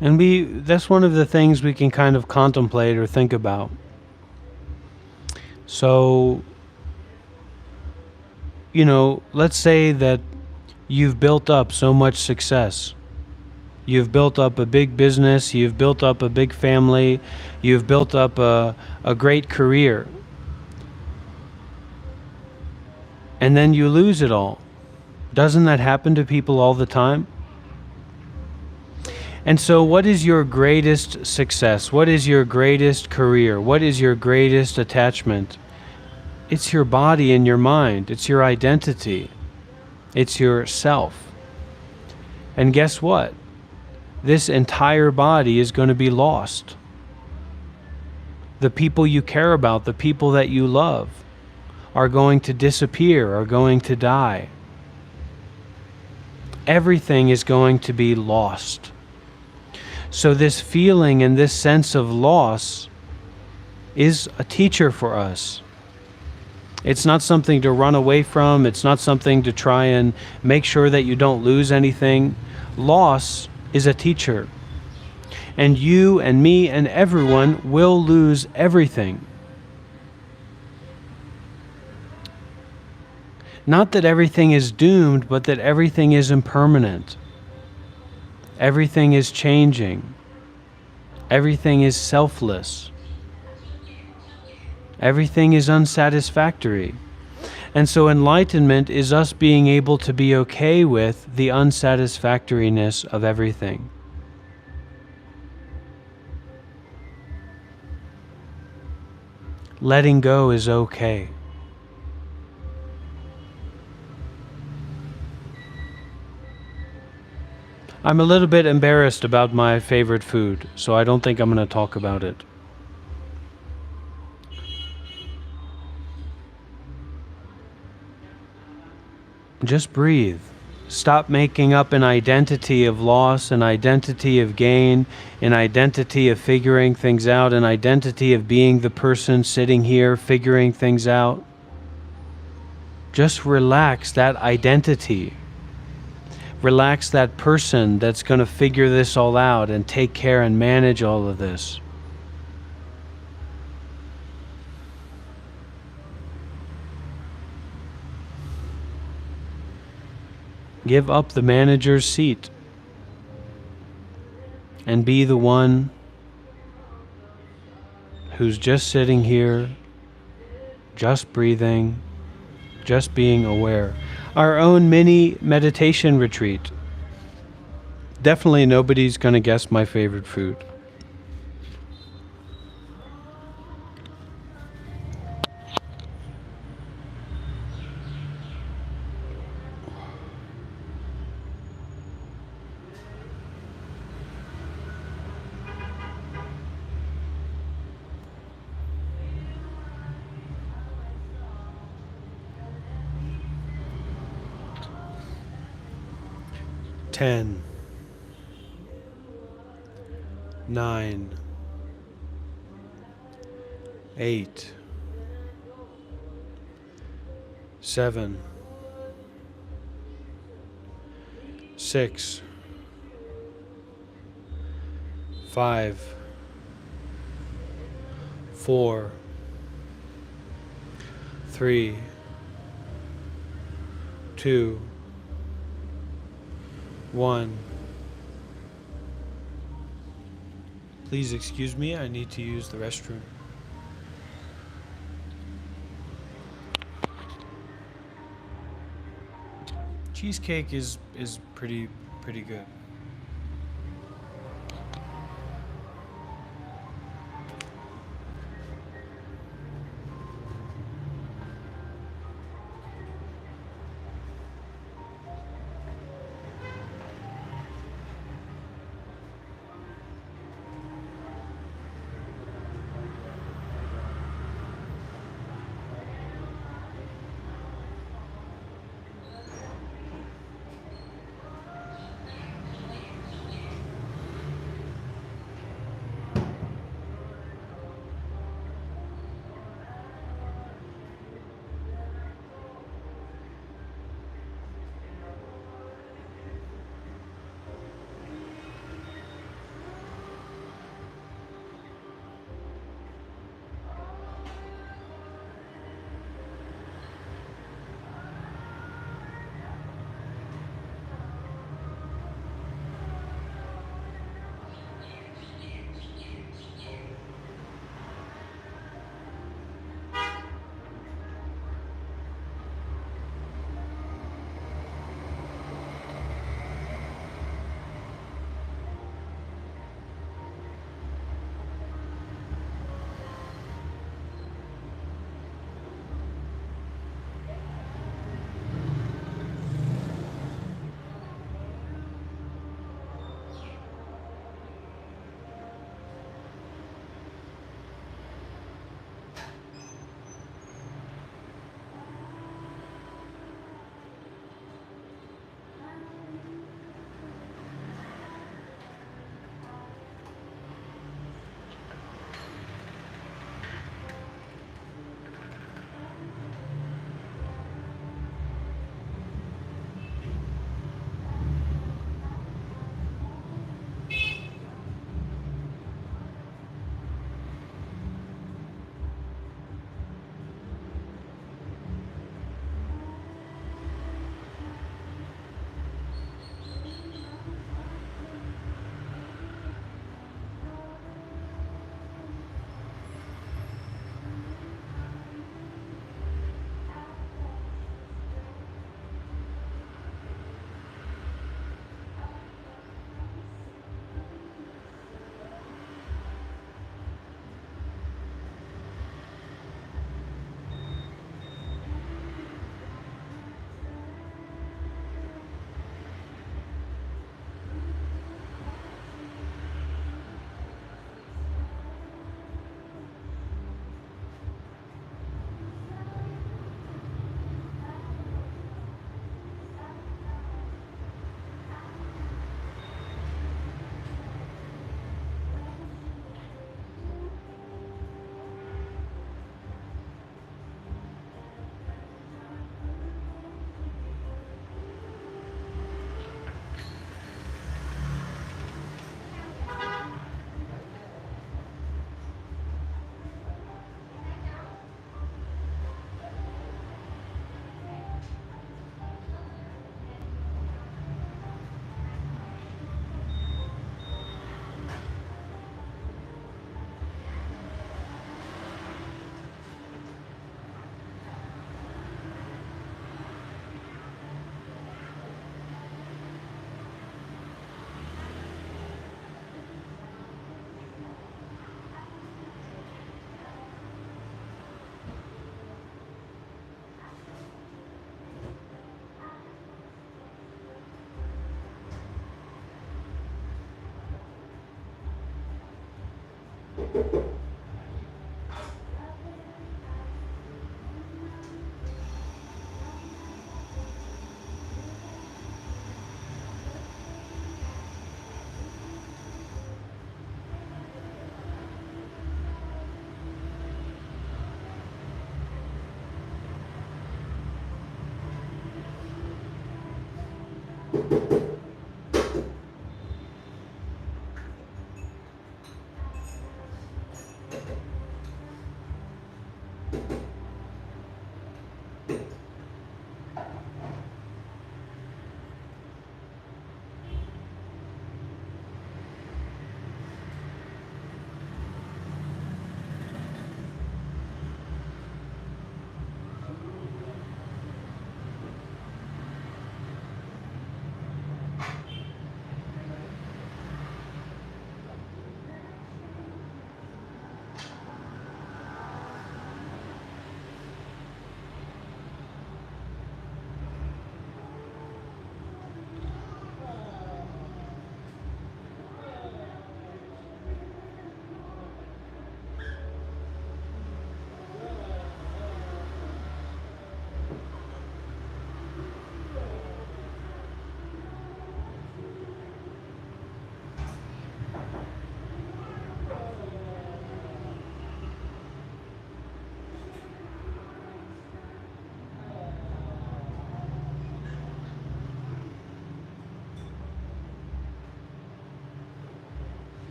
And that's one of the things we can kind of contemplate or think about. So, let's say that you've built up so much success. You've built up a big business, you've built up a big family, you've built up a great career. And then you lose it all. Doesn't that happen to people all the time? And so what is your greatest success? What is your greatest career? What is your greatest attachment? It's your body and your mind. It's your identity. It's your self. And guess what? This entire body is going to be lost. The people you care about, the people that you love, are going to disappear, are going to die. Everything is going to be lost. So this feeling and this sense of loss is a teacher for us. It's not something to run away from. It's not something to try and make sure that you don't lose anything. Loss is a teacher. And you and me and everyone will lose everything. Not that everything is doomed, but that everything is impermanent. Everything is changing. Everything is selfless. Everything is unsatisfactory. And so enlightenment is us being able to be okay with the unsatisfactoriness of everything. Letting go is okay. I'm a little bit embarrassed about my favorite food, so I don't think I'm going to talk about it. Just breathe. Stop making up an identity of loss, an identity of gain, an identity of figuring things out, an identity of being the person sitting here figuring things out. Just relax that identity. Relax that person that's going to figure this all out and take care and manage all of this. Give up the manager's seat and be the one who's just sitting here, just breathing, just being aware. Our own mini meditation retreat. Definitely nobody's going to guess my favorite food. Ten, 9, 8, 7, 6, 5, 4, 3, 2, 1. Please excuse me, I need to use the restroom. Cheesecake is pretty good.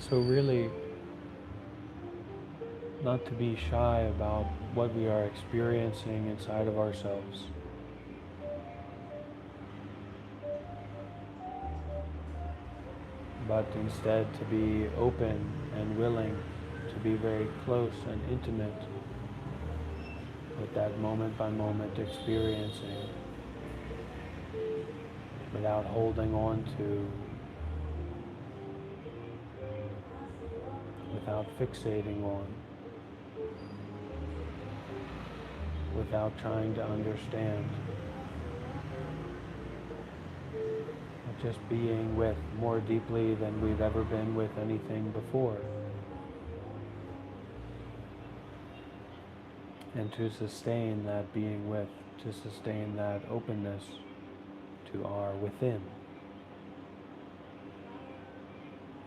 So really, not to be shy about what we are experiencing inside of ourselves, but instead to be open and willing to be very close and intimate with that moment by moment experiencing without holding on to, without fixating on, without trying to understand, but just being with more deeply than we've ever been with anything before. And to sustain that being with, to sustain that openness to our within,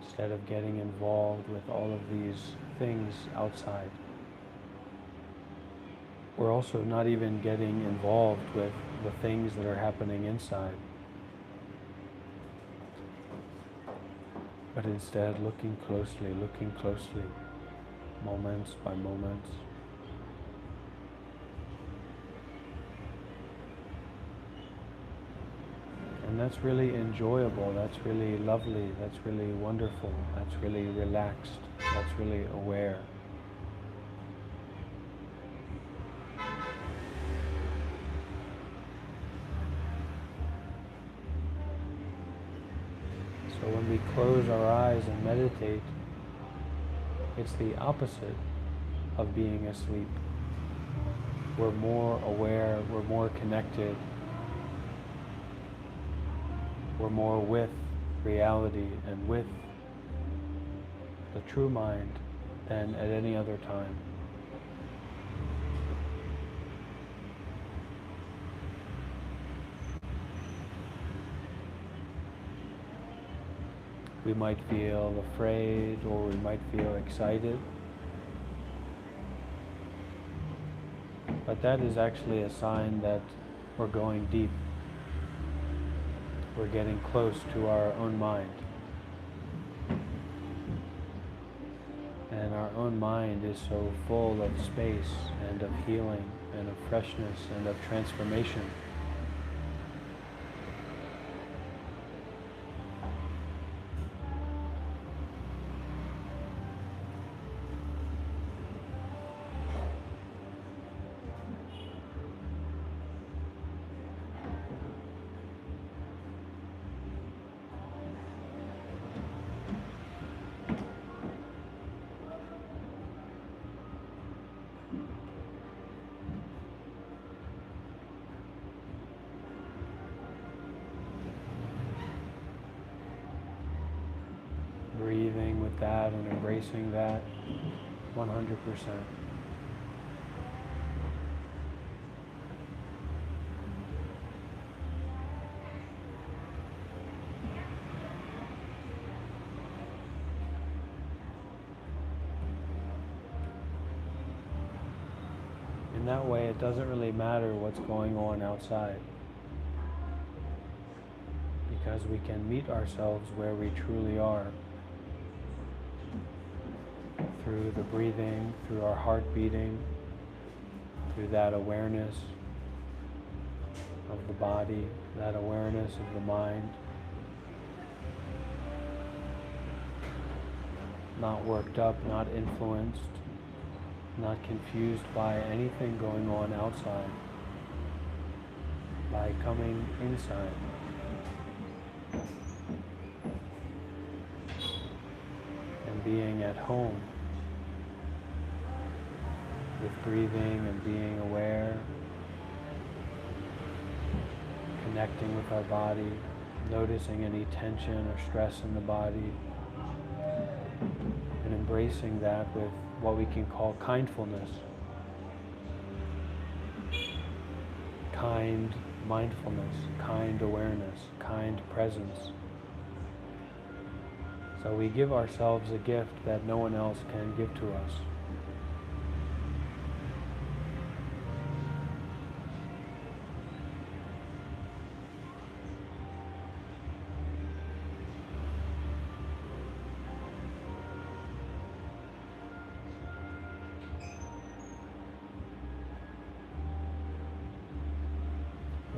instead of getting involved with all of these things outside. We're also not even getting involved with the things that are happening inside, but instead looking closely, moments by moments. And that's really enjoyable, that's really lovely, that's really wonderful, that's really relaxed, that's really aware. So when we close our eyes and meditate, it's the opposite of being asleep. We're more aware, we're more connected, we're more with reality and with the true mind than at any other time. We might feel afraid or we might feel excited, but that is actually a sign that we're going deep. We're getting close to our own mind. And our own mind is so full of space and of healing and of freshness and of transformation. Breathing with that and embracing that 100%. In that way, it doesn't really matter what's going on outside, because we can meet ourselves where we truly are. Through the breathing, through our heart beating, through that awareness of the body, that awareness of the mind. Not worked up, not influenced, not confused by anything going on outside. By coming inside. And being at home. With breathing and being aware, connecting with our body, noticing any tension or stress in the body, and embracing that with what we can call kindfulness, kind mindfulness, kind awareness, kind presence. So we give ourselves a gift that no one else can give to us.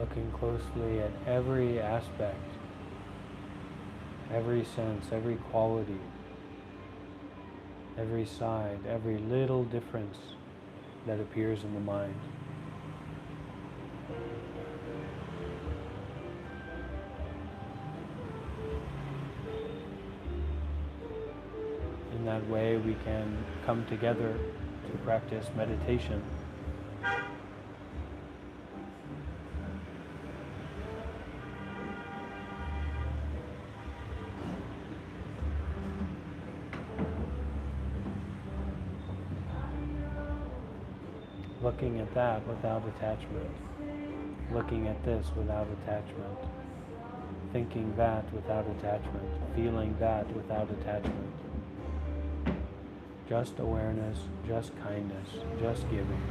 looking closely at every aspect, every sense, every quality, every side, every little difference that appears in the mind. In that way, we can come together to practice meditation. Looking at that without attachment. Looking at this without attachment. Thinking that without attachment. Feeling that without attachment. Just awareness, just kindness, just giving.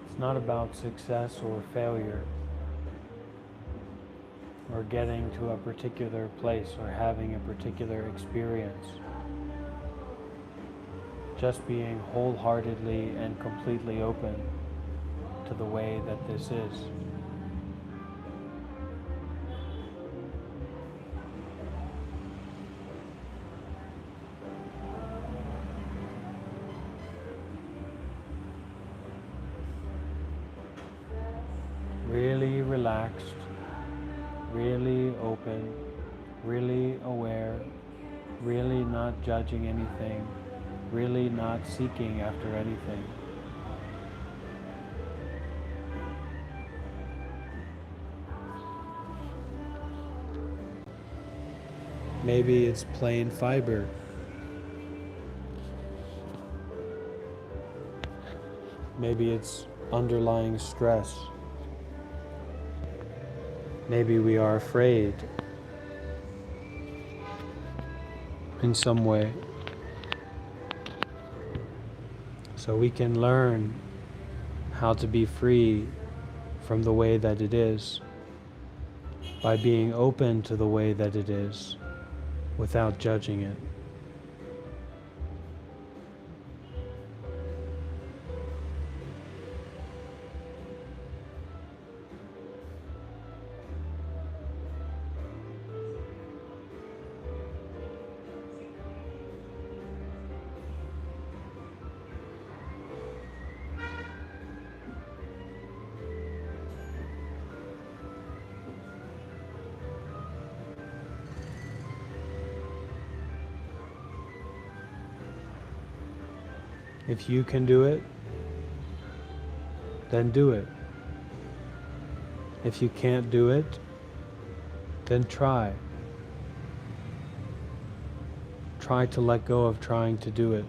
It's not about success or failure, or getting to a particular place or having a particular experience. Just being wholeheartedly and completely open to the way that this is. Really relaxed, really open, really aware, really not judging anything, really not seeking after anything. Maybe it's plain fiber. Maybe it's underlying stress. Maybe we are afraid in some way. So we can learn how to be free from the way that it is by being open to the way that it is without judging it. If you can do it, then do it. If you can't do it, then try. Try to let go of trying to do it.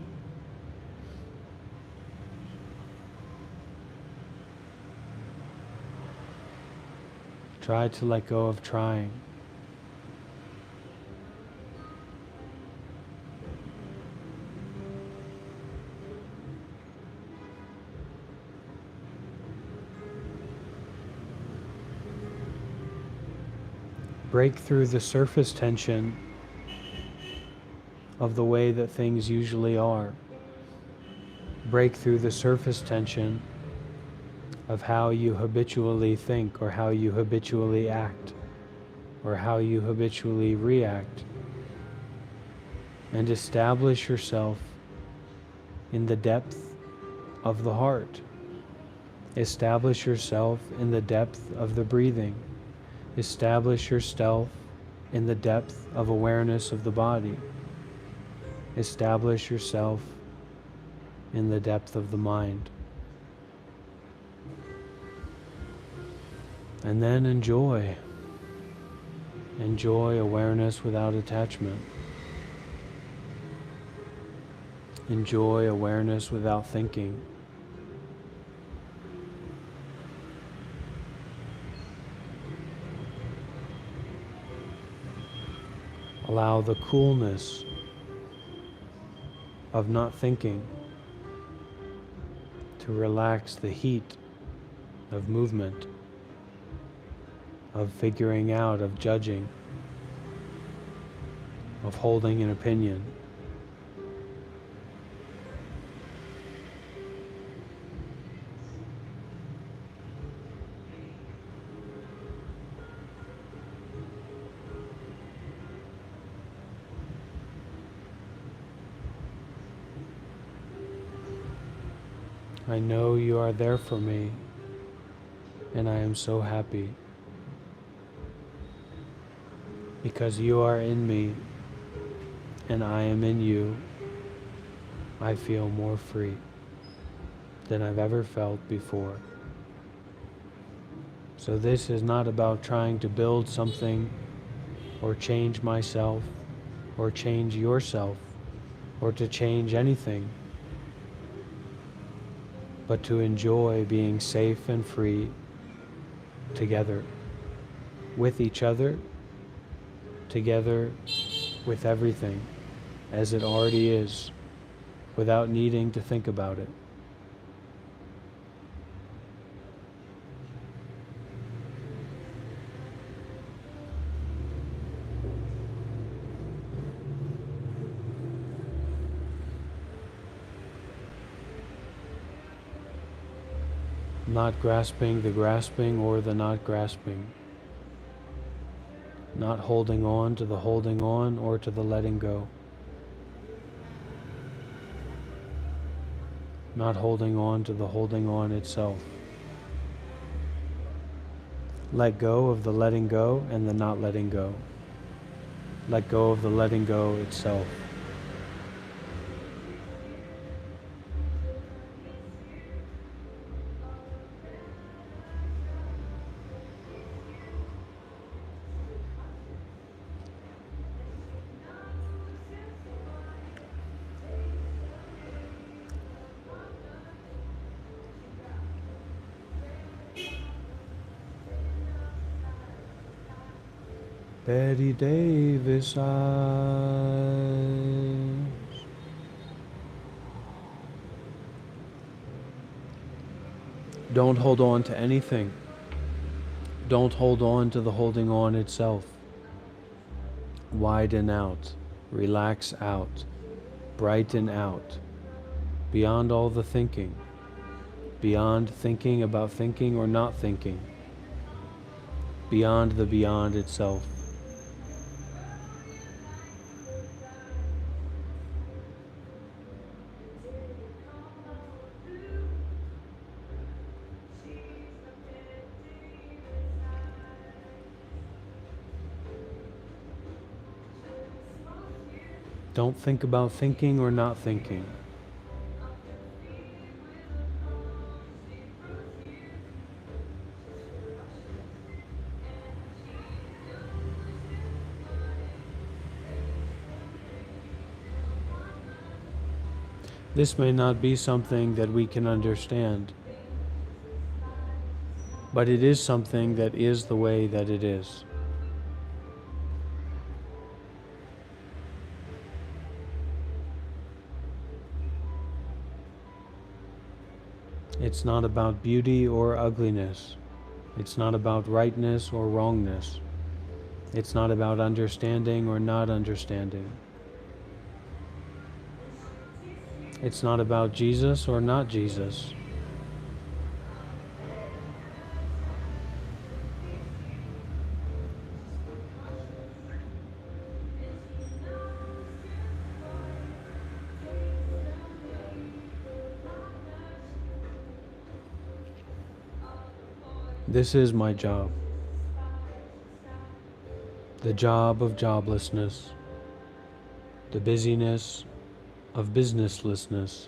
Try to let go of trying. Break through the surface tension of the way that things usually are. Break through the surface tension of how you habitually think, or how you habitually act, or how you habitually react, and establish yourself in the depth of the heart. Establish yourself in the depth of the breathing. Establish yourself in the depth of awareness of the body. Establish yourself in the depth of the mind. And then enjoy. Enjoy awareness without attachment. Enjoy awareness without thinking. Allow the coolness of not thinking to relax the heat of movement, of figuring out, of judging, of holding an opinion. I know you are there for me, and I am so happy. Because you are in me, and I am in you, I feel more free than I've ever felt before. So this is not about trying to build something, or change myself, or change yourself, or to change anything, but to enjoy being safe and free together, with each other, together with everything as it already is, without needing to think about it. Not grasping the grasping or the not grasping. Not holding on to the holding on or to the letting go. Not holding on to the holding on itself. Let go of the letting go and the not letting go. Let go of the letting go itself. Betty Davis eyes. Don't hold on to anything. Don't hold on to the holding on itself. Widen out, relax out, brighten out, beyond all the thinking, beyond thinking about thinking or not thinking, beyond the beyond itself. Don't think about thinking or not thinking. This may not be something that we can understand, but it is something that is the way that it is. It's not about beauty or ugliness. It's not about rightness or wrongness. It's not about understanding or not understanding. It's not about Jesus or not Jesus. This is my job. The job of joblessness. The busyness of businesslessness.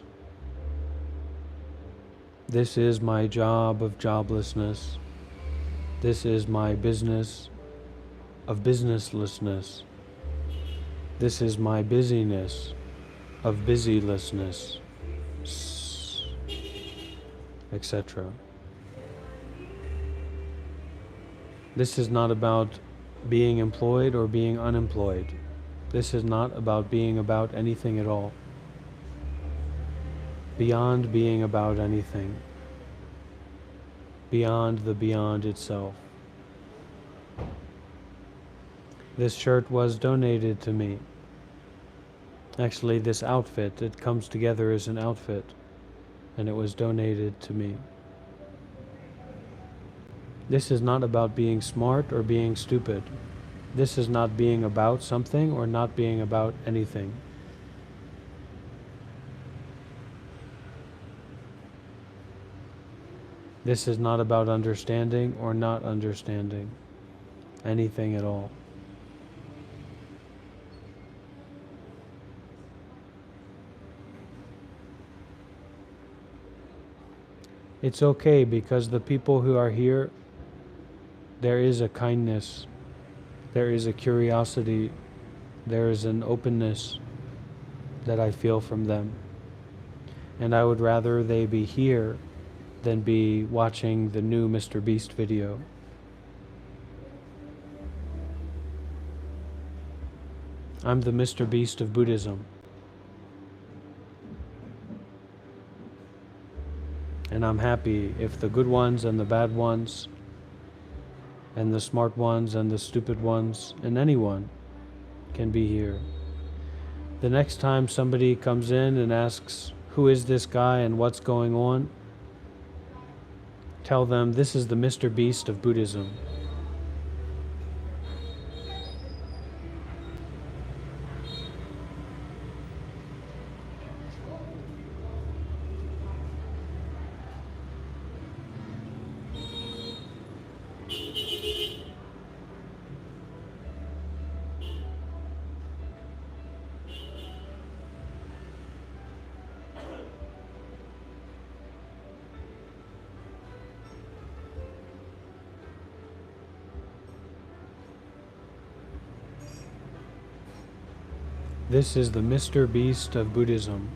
This is my job of joblessness. This is my business of businesslessness. This is my busyness of busylessness, etc. This is not about being employed or being unemployed. This is not about being about anything at all. Beyond being about anything. Beyond the beyond itself. This shirt was donated to me. Actually, this outfit, it comes together as an outfit, and it was donated to me. This is not about being smart or being stupid. This is not being about something or not being about anything. This is not about understanding or not understanding anything at all. It's okay because the people who are here, there is a kindness, there is a curiosity, there is an openness that I feel from them. And I would rather they be here than be watching the new Mr. Beast video. I'm the Mr. Beast of Buddhism. And I'm happy if the good ones and the bad ones and the smart ones and the stupid ones and anyone can be here. The next time somebody comes in and asks, who is this guy and what's going on? Tell them this is the Mr. Beast of Buddhism. This is the Mr. Beast of Buddhism.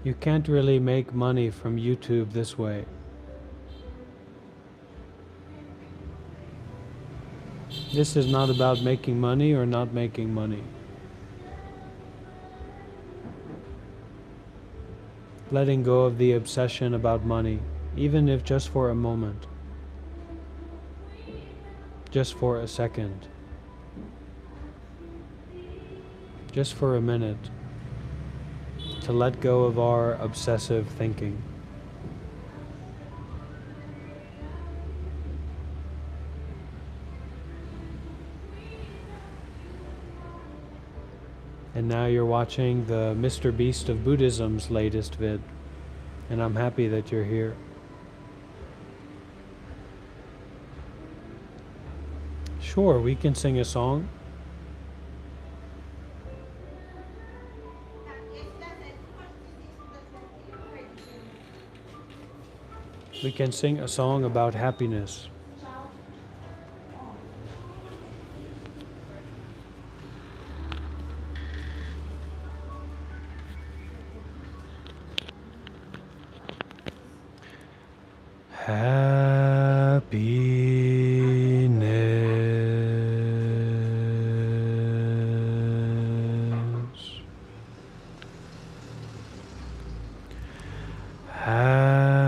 You can't really make money from YouTube this way. This is not about making money or not making money. Letting go of the obsession about money, even if just for a moment, just for a second, just for a minute, to let go of our obsessive thinking. And now you're watching the Mr. Beast of Buddhism's latest vid, and I'm happy that you're here. Sure, we can sing a song. We can sing a song about happiness. Happiness. Happiness.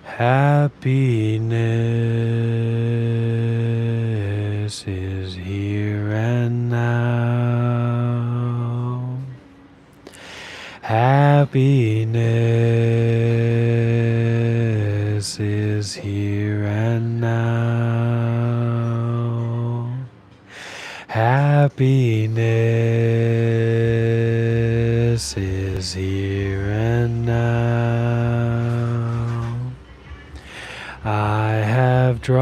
Happiness. is here and now. Happiness is here and now. Happiness is here and now. I have dropped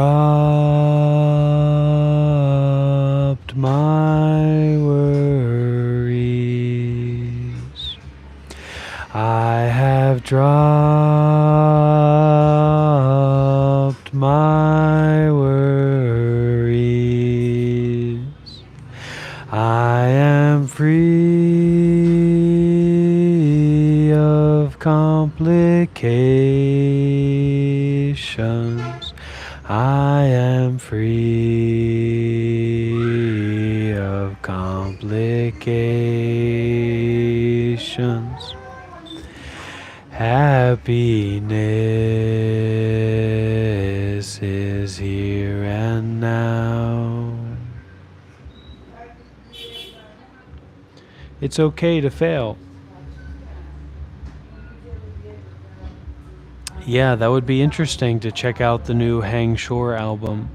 my worries. I have dropped my worries. I am free of complications. I am free of complications. Happiness is here and now. It's okay to fail. Yeah, that would be interesting to check out the new Hang Shore album.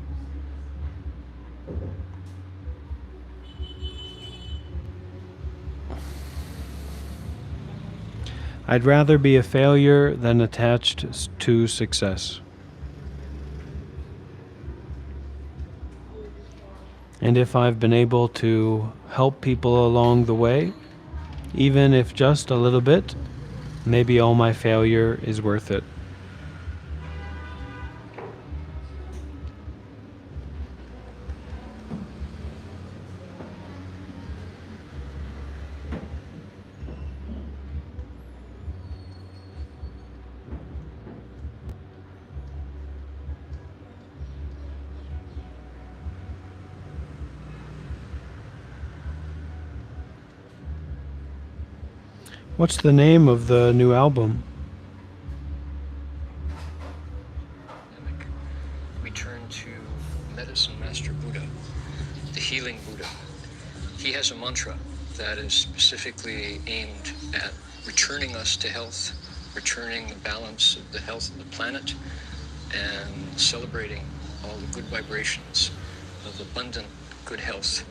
I'd rather be a failure than attached to success. And if I've been able to help people along the way, even if just a little bit, maybe all my failure is worth it. What's the name of the new album? We turn to Medicine Master Buddha, the healing Buddha. He has a mantra that is specifically aimed at returning us to health, returning the balance of the health of the planet, and celebrating all the good vibrations of abundant good health,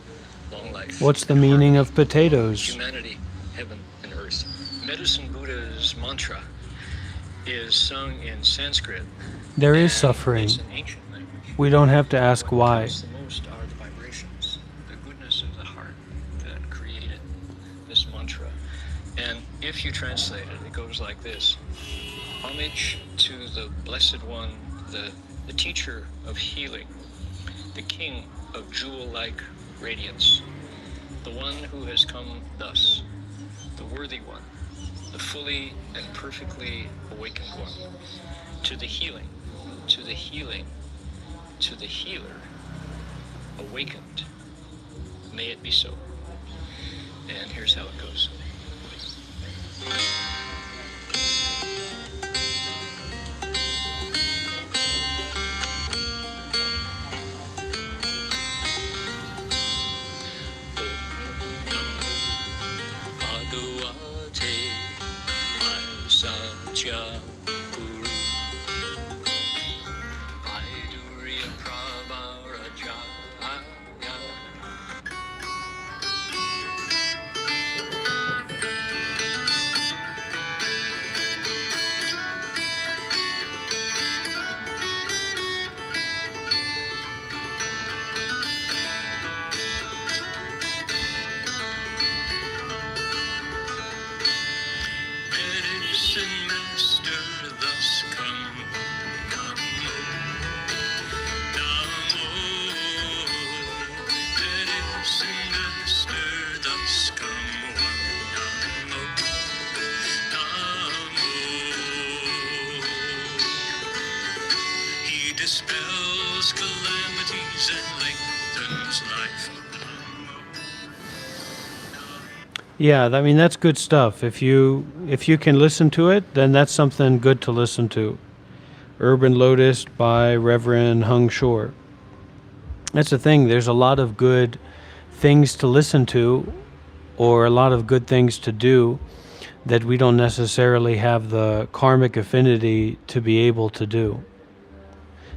long life. What's the meaning of potatoes? Humanity, heaven, and earth. Medicine Buddha's mantra is sung in Sanskrit. There is suffering. It's an ancient language. We don't have to ask why. The most are the vibrations, the goodness of the heart that created this mantra. And if you translate it, it goes like this: homage to the Blessed One, the teacher of healing, the king of jewel-like radiance, the one who has come thus, the worthy one, the fully and perfectly awakened one, to the healing, to the healing, to the healer, awakened. May it be so. And here's how it goes. Dispels calamities and lengthens life. Yeah, I mean that's good stuff. If you can listen to it, then that's something good to listen to. Urban Lotus by Reverend Hung Shore. That's the thing. There's a lot of good things to listen to, or a lot of good things to do, that we don't necessarily have the karmic affinity to be able to do.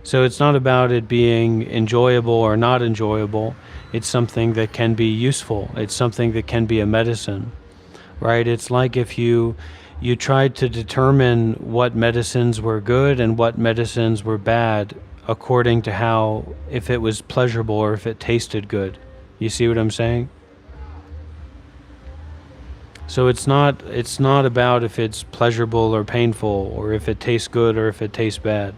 So it's not about it being enjoyable or not enjoyable. It's something that can be useful. It's something that can be a medicine, right? It's like if you tried to determine what medicines were good and what medicines were bad according to how, if it was pleasurable or if it tasted good. You see what I'm saying? So it's not about if it's pleasurable or painful, or if it tastes good or if it tastes bad.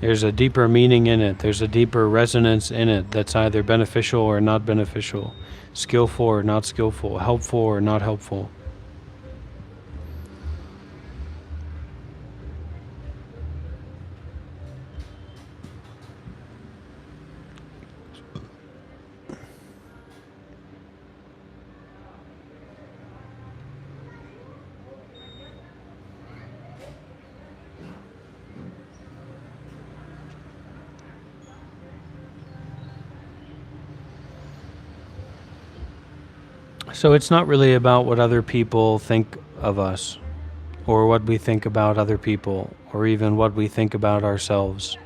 There's a deeper meaning in it. There's a deeper resonance in it that's either beneficial or not beneficial, skillful or not skillful, helpful or not helpful. So it's not really about what other people think of us, or what we think about other people, or even what we think about ourselves.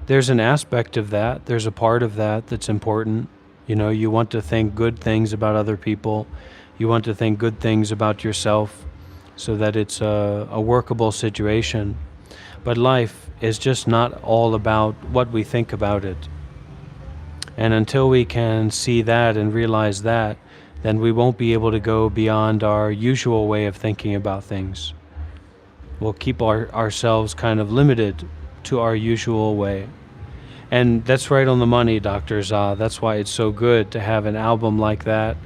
There's an aspect of that, there's a part of that that's important. You know, you want to think good things about other people, you want to think good things about yourself, so that it's a workable situation. But life is just not all about what we think about it. And until we can see that and realize that, then we won't be able to go beyond our usual way of thinking about things. We'll keep ourselves kind of limited to our usual way. And that's right on the money, Dr. Za. That's why it's so good to have an album like that,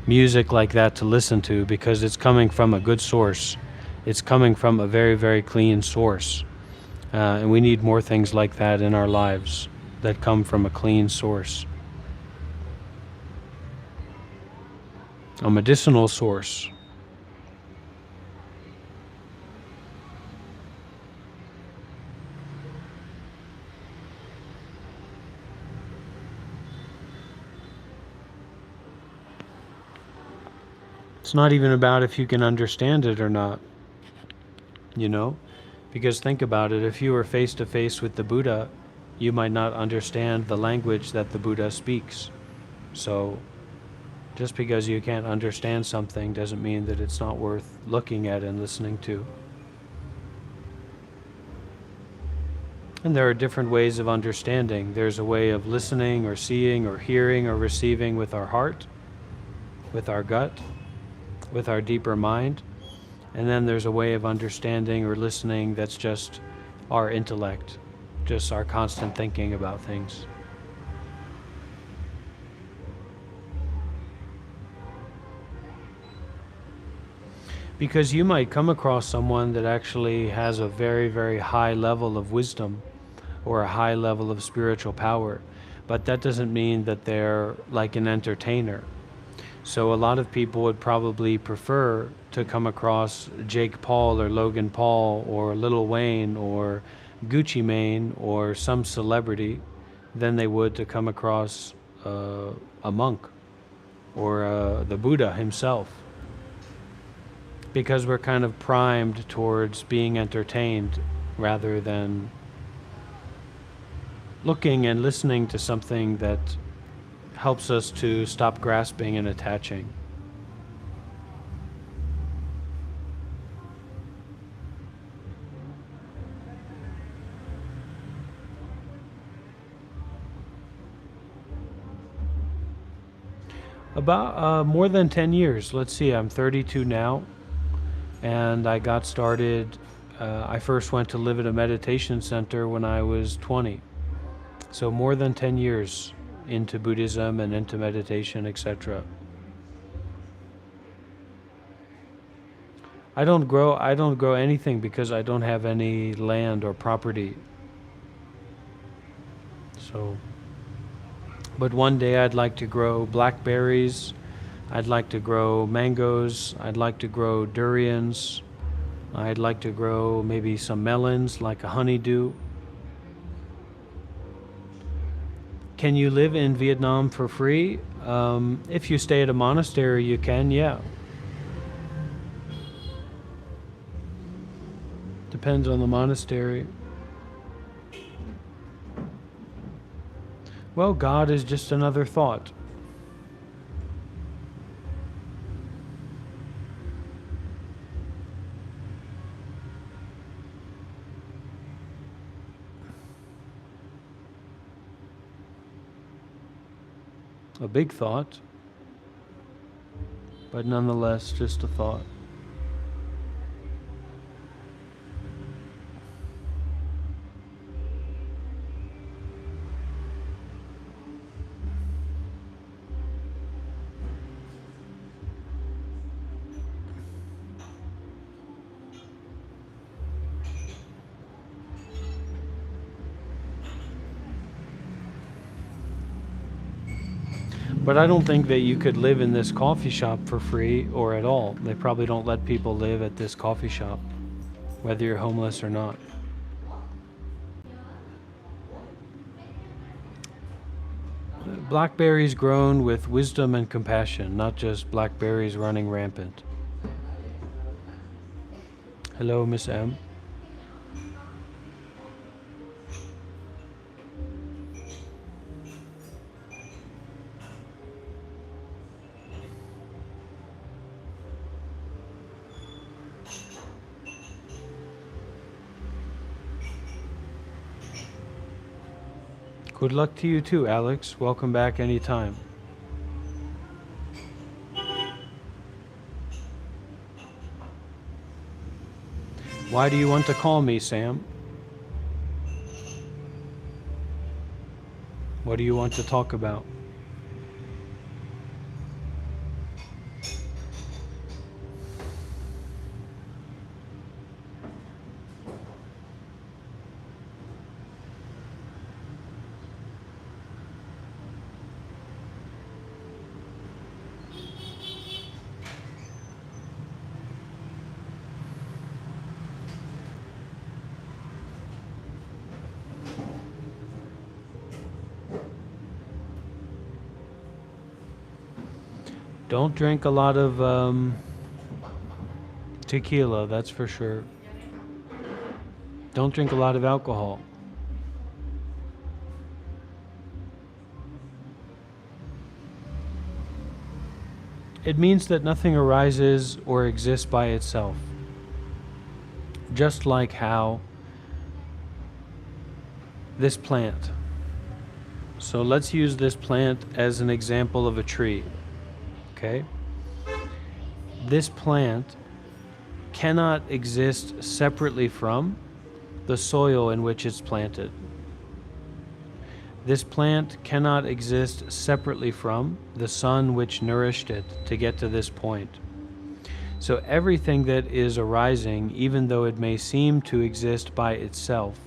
music like that to listen to, because it's coming from a good source. It's coming from a very, very clean source. And we need more things like that in our lives that come from a clean source. A medicinal source. It's not even about if you can understand it or not, you know? Because think about it, if you were face to face with the Buddha, you might not understand the language that the Buddha speaks. So just because you can't understand something doesn't mean that it's not worth looking at and listening to. And there are different ways of understanding. There's a way of listening or seeing or hearing or receiving with our heart, with our gut, with our deeper mind. And then there's a way of understanding or listening that's just our intellect, just our constant thinking about things. Because you might come across someone that actually has a very, very high level of wisdom or a high level of spiritual power, but that doesn't mean that they're like an entertainer. So a lot of people would probably prefer to come across Jake Paul or Logan Paul or Lil Wayne or Gucci Mane or some celebrity than they would to come across a monk or the Buddha himself. Because we're kind of primed towards being entertained rather than looking and listening to something that helps us to stop grasping and attaching. About more than 10 years. Let's see, I'm 32 now. And I got started, I first went to live at a meditation center when I was 20. So more than 10 years into Buddhism and into meditation, etc. I don't grow anything because I don't have any land or property. So, but one day I'd like to grow blackberries, I'd like to grow mangoes, I'd like to grow durians, I'd like to grow maybe some melons like a honeydew. Can you live in Vietnam for free? If you stay at a monastery, you can, yeah. Depends on the monastery. Well, God is just another thought. A big thought, but nonetheless just a thought. But I don't think that you could live in this coffee shop for free or at all. They probably don't let people live at this coffee shop, whether you're homeless or not. Blackberries grown with wisdom and compassion, not just blackberries running rampant. Hello, Miss M. Good luck to you too, Alex. Welcome back anytime. Why do you want to call me, Sam? What do you want to talk about? Don't drink a lot of tequila, that's for sure. Don't drink a lot of alcohol. It means that nothing arises or exists by itself. Just like how this plant. So let's use this plant as an example of a tree. Okay? This plant cannot exist separately from the soil in which it's planted. This plant cannot exist separately from the sun which nourished it to get to this point. So everything that is arising, even though it may seem to exist by itself,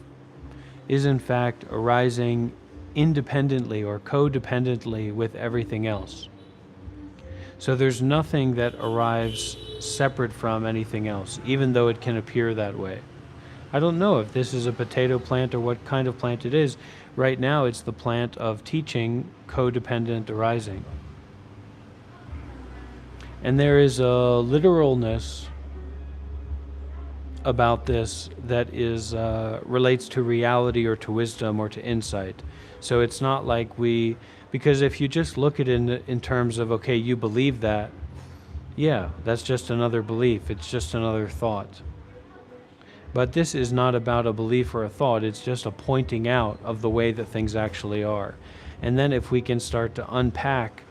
is in fact arising independently or codependently with everything else. So there's nothing that arrives separate from anything else, even though it can appear that way. I don't know if this is a potato plant or what kind of plant it is. Right now it's the plant of teaching codependent arising. And there is a literalness about this that is relates to reality or to wisdom or to insight. So it's not like because if you just look at it in terms of, okay, you believe that, yeah, that's just another belief. It's just another thought. But this is not about a belief or a thought. It's just a pointing out of the way that things actually are. And then if we can start to unpack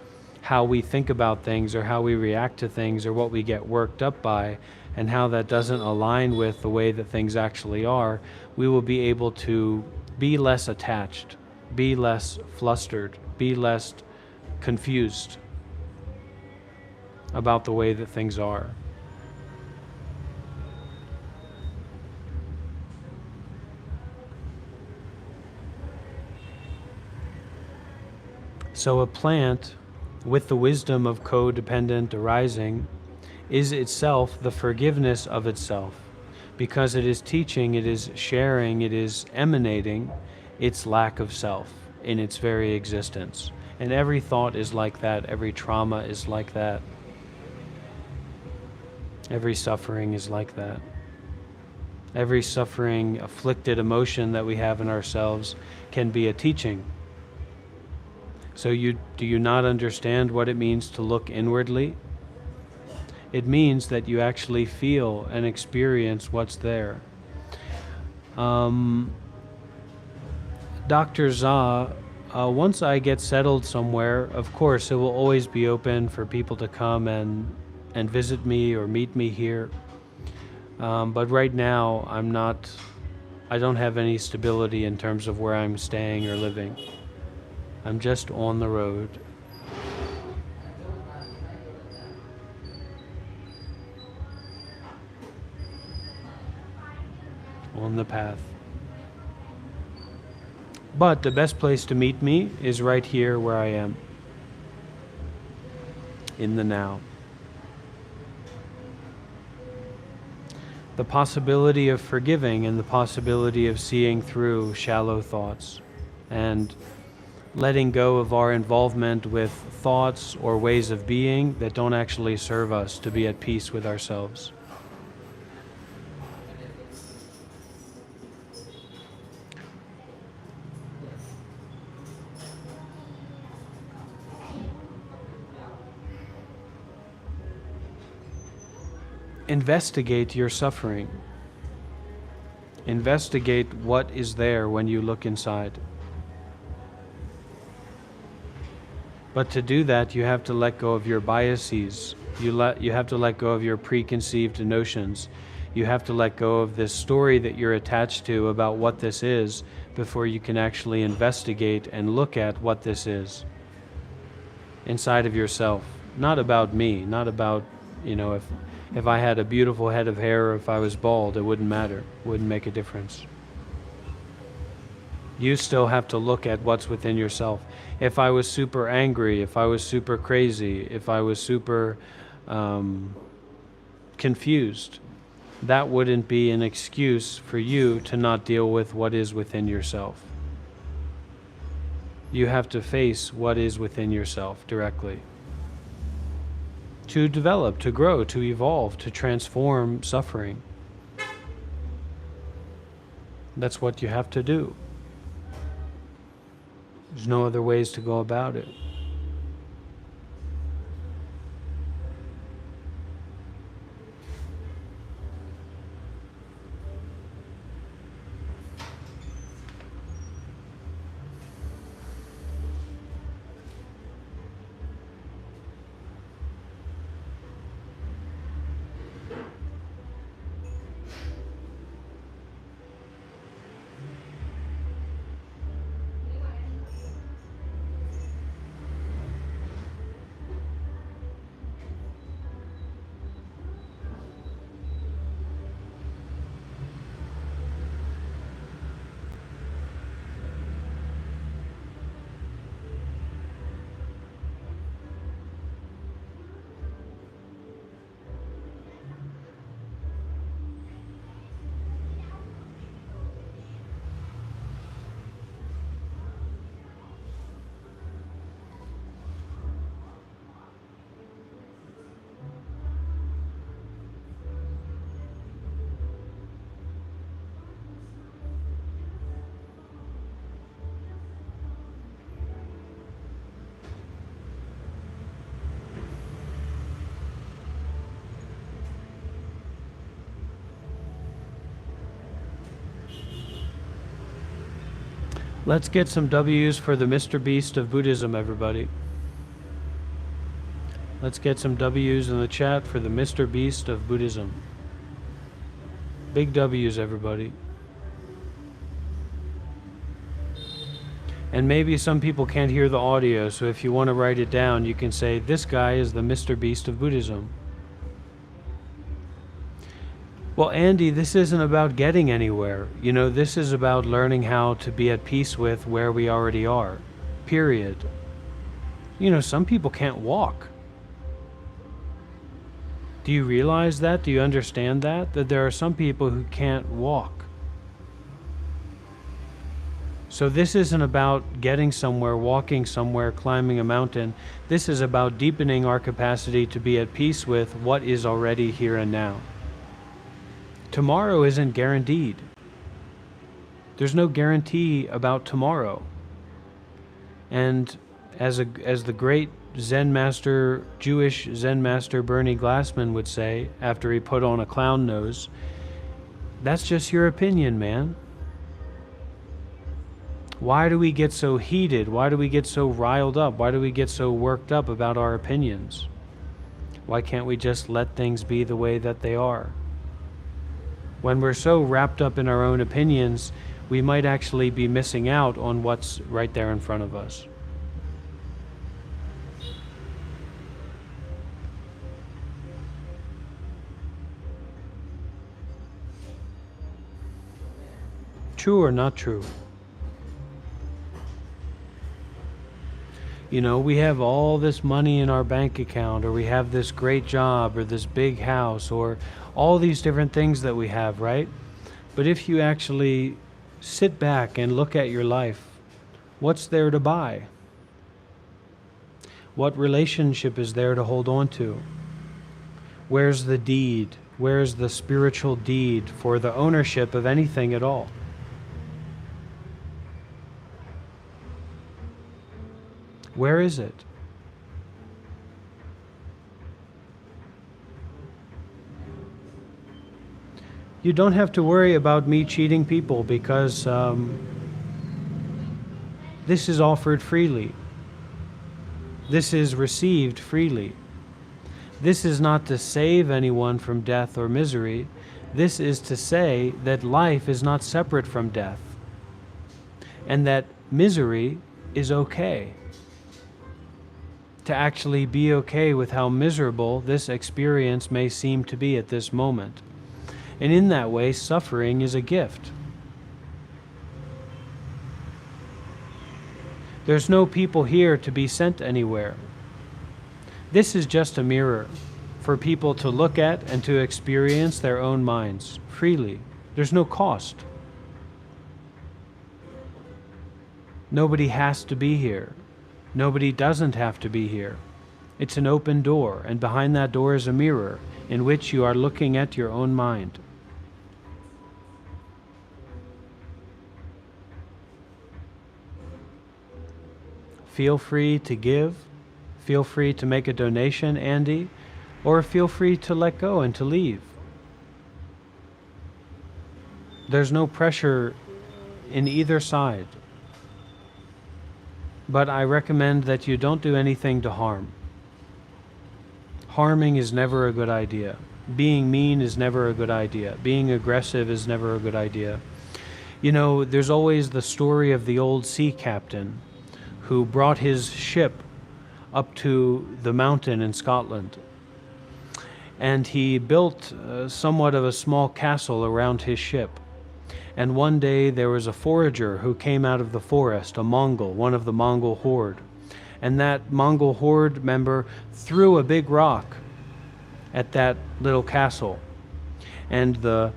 how we think about things or how we react to things or what we get worked up by and how that doesn't align with the way that things actually are, we will be able to be less attached, be less flustered, be less confused about the way that things are. So a plant with the wisdom of codependent arising is itself the forgiveness of itself, because it is teaching, it is sharing, it is emanating its lack of self. in its very existence. And every thought is like that, every trauma is like that, every suffering is like that. Every suffering, afflicted emotion that we have in ourselves can be a teaching. So do you not understand what it means to look inwardly? It means that you actually feel and experience what's there. Dr. Za, once I get settled somewhere, of course, it will always be open for people to come and visit me or meet me here. But right now, I don't have any stability in terms of where I'm staying or living. I'm just on the road. On the path. But the best place to meet me is right here where I am. In the now. The possibility of forgiving and the possibility of seeing through shallow thoughts and letting go of our involvement with thoughts or ways of being that don't actually serve us to be at peace with ourselves. Investigate your suffering. Investigate what is there when you look inside. But to do that, you have to let go of your biases. You have to let go of your preconceived notions. You have to let go of this story that you're attached to about what this is before you can actually investigate and look at what this is inside of yourself. Not about me, not about, if I had a beautiful head of hair or if I was bald, it wouldn't matter. It wouldn't make a difference. You still have to look at what's within yourself. If I was super angry, if I was super crazy, if I was super confused, that wouldn't be an excuse for you to not deal with what is within yourself. You have to face what is within yourself directly. To develop, to grow, to evolve, to transform suffering. That's what you have to do. There's no other ways to go about it. Let's get some W's for the Mr. Beast of Buddhism, everybody. Let's get some W's in the chat for the Mr. Beast of Buddhism. Big W's, everybody. And maybe some people can't hear the audio, so if you want to write it down, you can say, this guy is the Mr. Beast of Buddhism. Well, Andy, this isn't about getting anywhere. This is about learning how to be at peace with where we already are. Period. Some people can't walk. Do you realize that? Do you understand that? That there are some people who can't walk. So this isn't about getting somewhere, walking somewhere, climbing a mountain. This is about deepening our capacity to be at peace with what is already here and now. Tomorrow isn't guaranteed. There's no guarantee about tomorrow. And as the great Zen master, Jewish Zen master Bernie Glassman would say after he put on a clown nose, that's just your opinion, man. Why do we get so heated? Why do we get so riled up? Why do we get so worked up about our opinions? Why can't we just let things be the way that they are? When we're so wrapped up in our own opinions, we might actually be missing out on what's right there in front of us. True or not true? You know, we have all this money in our bank account, or we have this great job, or this big house, or all these different things that we have, right? But if you actually sit back and look at your life, what's there to buy? What relationship is there to hold on to? Where's the deed? Where's the spiritual deed for the ownership of anything at all? Where is it? You don't have to worry about me cheating people because this is offered freely. This is received freely. This is not to save anyone from death or misery. This is to say that life is not separate from death, and that misery is okay. To actually be okay with how miserable this experience may seem to be at this moment. And in that way, suffering is a gift. There's no people here to be sent anywhere. This is just a mirror for people to look at and to experience their own minds freely. There's no cost. Nobody has to be here. Nobody doesn't have to be here. It's an open door, and behind that door is a mirror in which you are looking at your own mind. Feel free to give, feel free to make a donation, Andy, or feel free to let go and to leave. There's no pressure in either side. But I recommend that you don't do anything to harm. Harming is never a good idea. Being mean is never a good idea. Being aggressive is never a good idea. You know, there's always the story of the old sea captain who brought his ship up to the mountain in Scotland. And he built somewhat of a small castle around his ship. And one day there was a forager who came out of the forest, a Mongol, one of the Mongol horde. And that Mongol horde member threw a big rock at that little castle. And the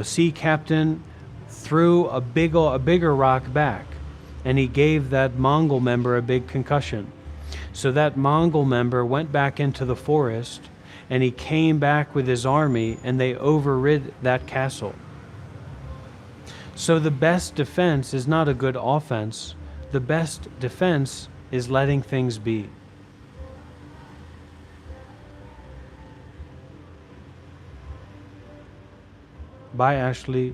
sea captain threw a bigger rock back. And he gave that Mongol member a big concussion. So that Mongol member went back into the forest, and he came back with his army, and they overrid that castle. So the best defense is not a good offense. The best defense is letting things be. Bye, Ashley.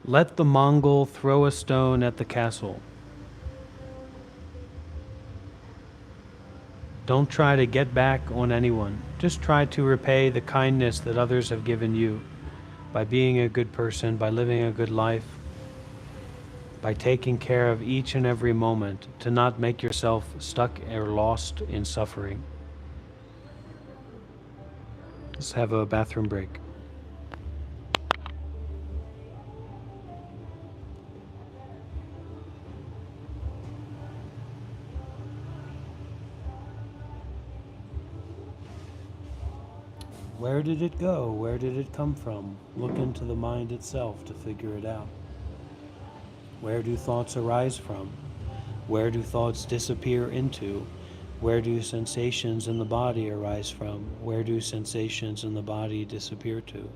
Let the Mongol throw a stone at the castle. Don't try to get back on anyone. Just try to repay the kindness that others have given you by being a good person, by living a good life, by taking care of each and every moment, to not make yourself stuck or lost in suffering. Let's have a bathroom break. Where did it go? Where did it come from? Look into the mind itself to figure it out. Where do thoughts arise from? Where do thoughts disappear into? Where do sensations in the body arise from? Where do sensations in the body disappear to?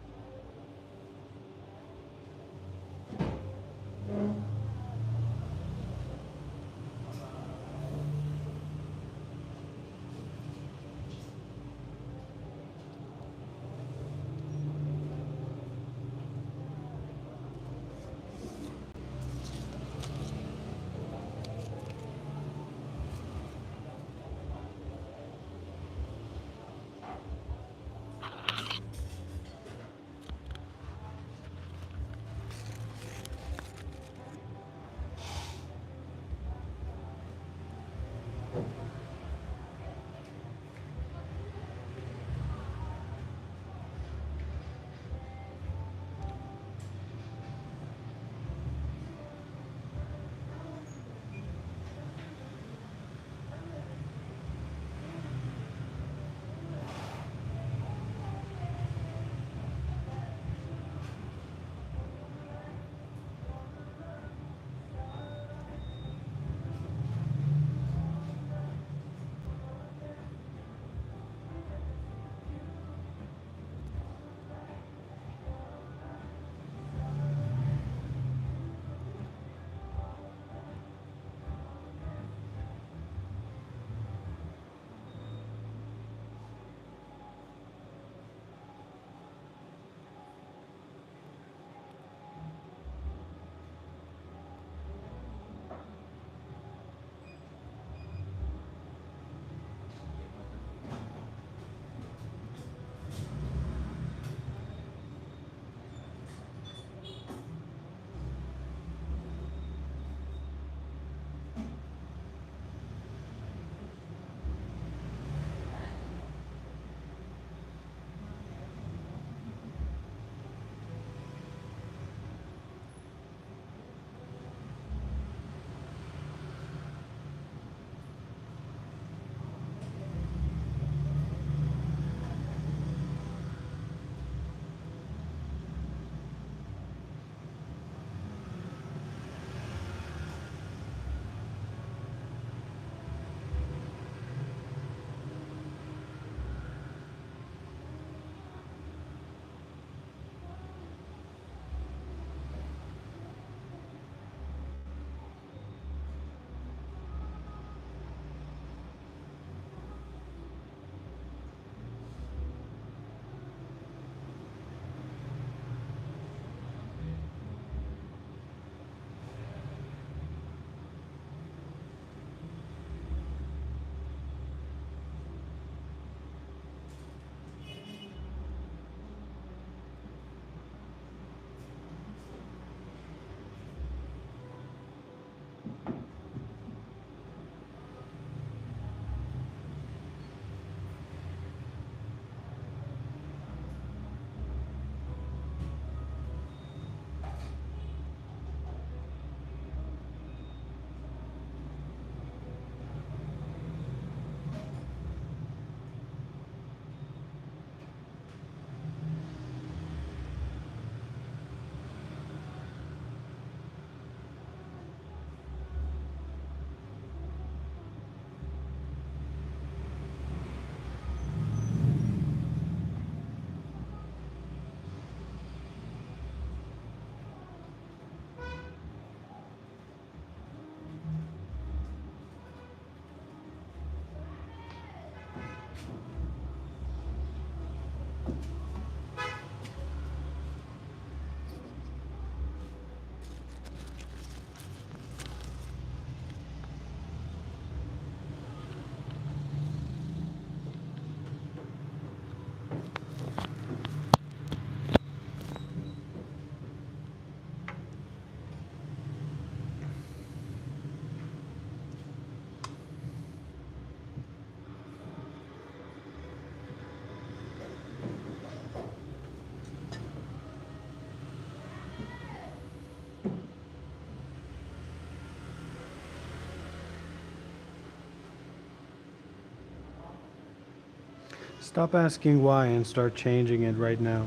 Stop asking why and start changing it right now.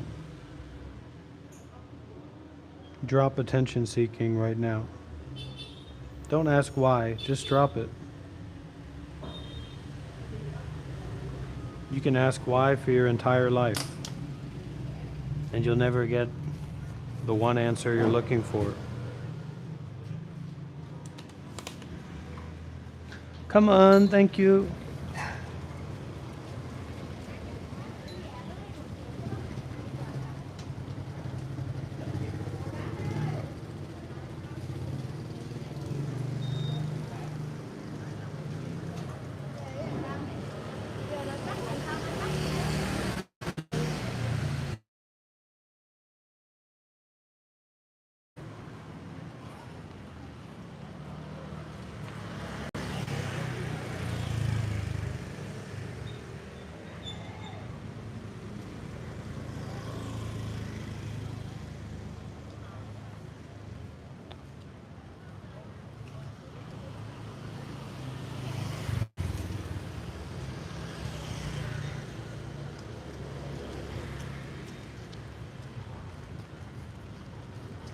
Drop attention seeking right now. Don't ask why, just drop it. You can ask why for your entire life, and you'll never get the one answer you're looking for. Come on, thank you.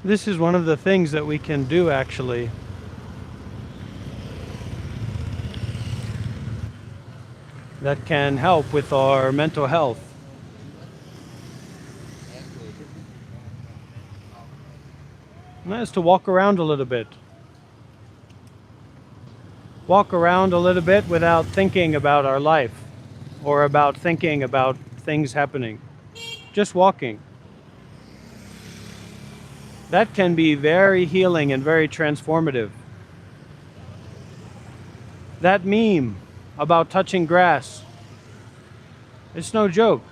This is one of the things that we can do actually. That can help with our mental health. And that is to walk around a little bit. Walk around a little bit without thinking about our life or about thinking about things happening. Just walking. That can be very healing and very transformative. That meme about touching grass, it's no joke.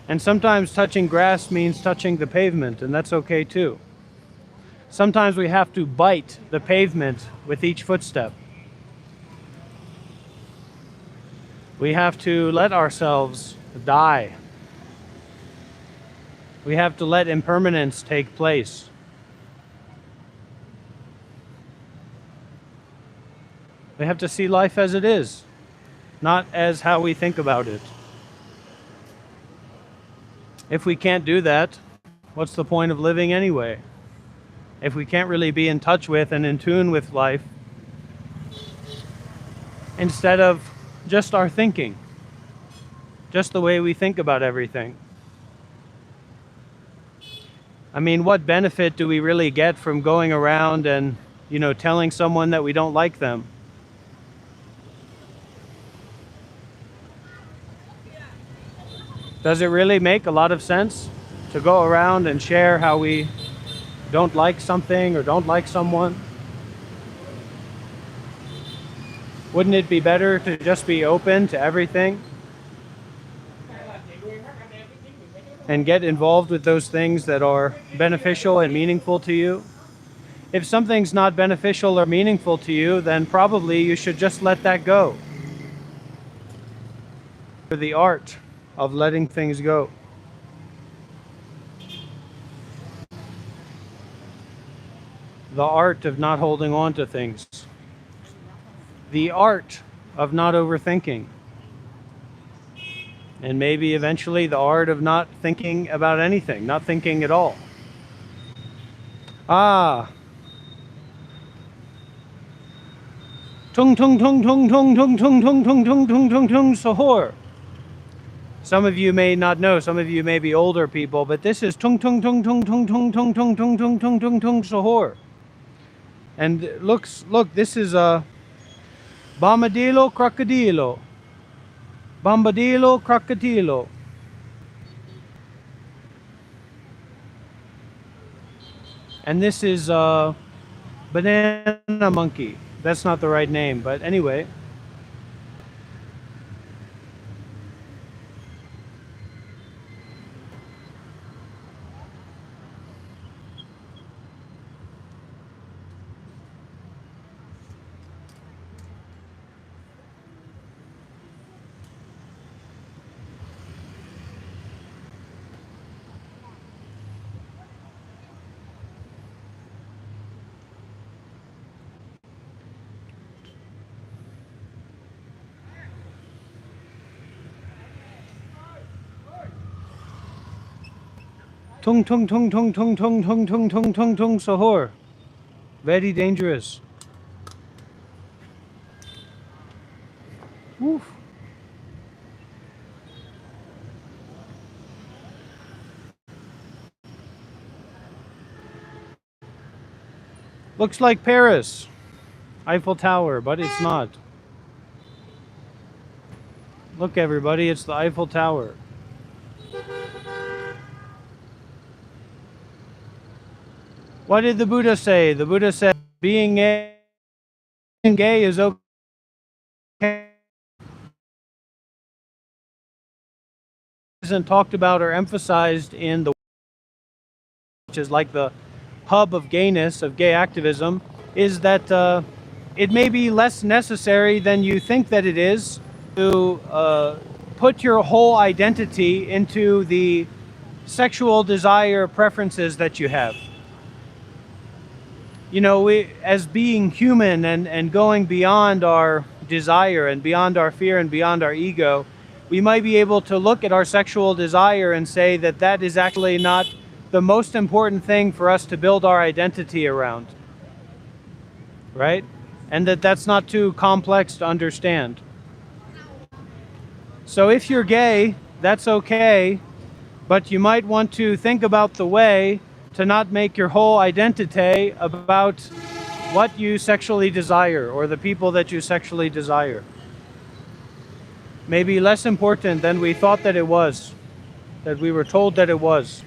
And sometimes touching grass means touching the pavement, and that's okay too. Sometimes we have to bite the pavement with each footstep. We have to let ourselves die. We have to let impermanence take place. We have to see life as it is, not as how we think about it. If we can't do that, what's the point of living anyway? If we can't really be in touch with and in tune with life, instead of just our thinking, just the way we think about everything. I mean, what benefit do we really get from going around and, telling someone that we don't like them? Does it really make a lot of sense to go around and share how we don't like something or don't like someone? Wouldn't it be better to just be open to everything and get involved with those things that are beneficial and meaningful to you? If something's not beneficial or meaningful to you, then probably you should just let that go. For the art of letting things go. The art of not holding on to things. The art of not overthinking. And maybe eventually the art of not thinking about anything, not thinking at all. Tung tung tung tung tung tung tung tung tung tung tung tung tung sahur. Some of you may not know, some of you may be older people, but this is tung tung tung tung tung tung tung tung tung tung tung tung tung sahur. And look, this is a Bombadillo crocodilo. Bombadillo crocodilo. And this is a banana monkey. That's not the right name, but anyway. Tung tung tung tung tung tung tung tung tung tung tung sahur. Very dangerous. Oof. Looks like Paris. Eiffel Tower, but it's not. Look everybody, it's the Eiffel Tower. What did the Buddha say? The Buddha said being gay is okay. Isn't talked about or emphasized in the, which is like the hub of gayness, of gay activism, is that it may be less necessary than you think that it is to put your whole identity into the sexual desire preferences that you have. You know, we, as being human and going beyond our desire and beyond our fear and beyond our ego, we might be able to look at our sexual desire and say that that is actually not the most important thing for us to build our identity around, right? And that that's not too complex to understand. So if you're gay, that's okay, but you might want to think about the way to not make your whole identity about what you sexually desire or the people that you sexually desire. Maybe less important than we thought that it was, that we were told that it was.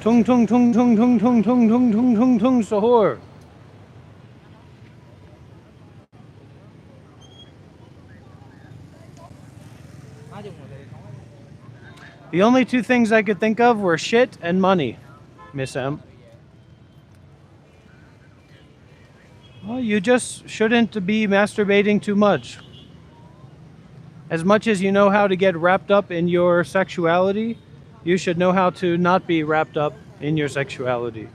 Tung tung tung tung tung tung tung tung tung tung tung sahur. The only two things I could think of were shit and money, Miss M. Well, you just shouldn't be masturbating too much. As much as you know how to get wrapped up in your sexuality, you should know how to not be wrapped up in your sexuality.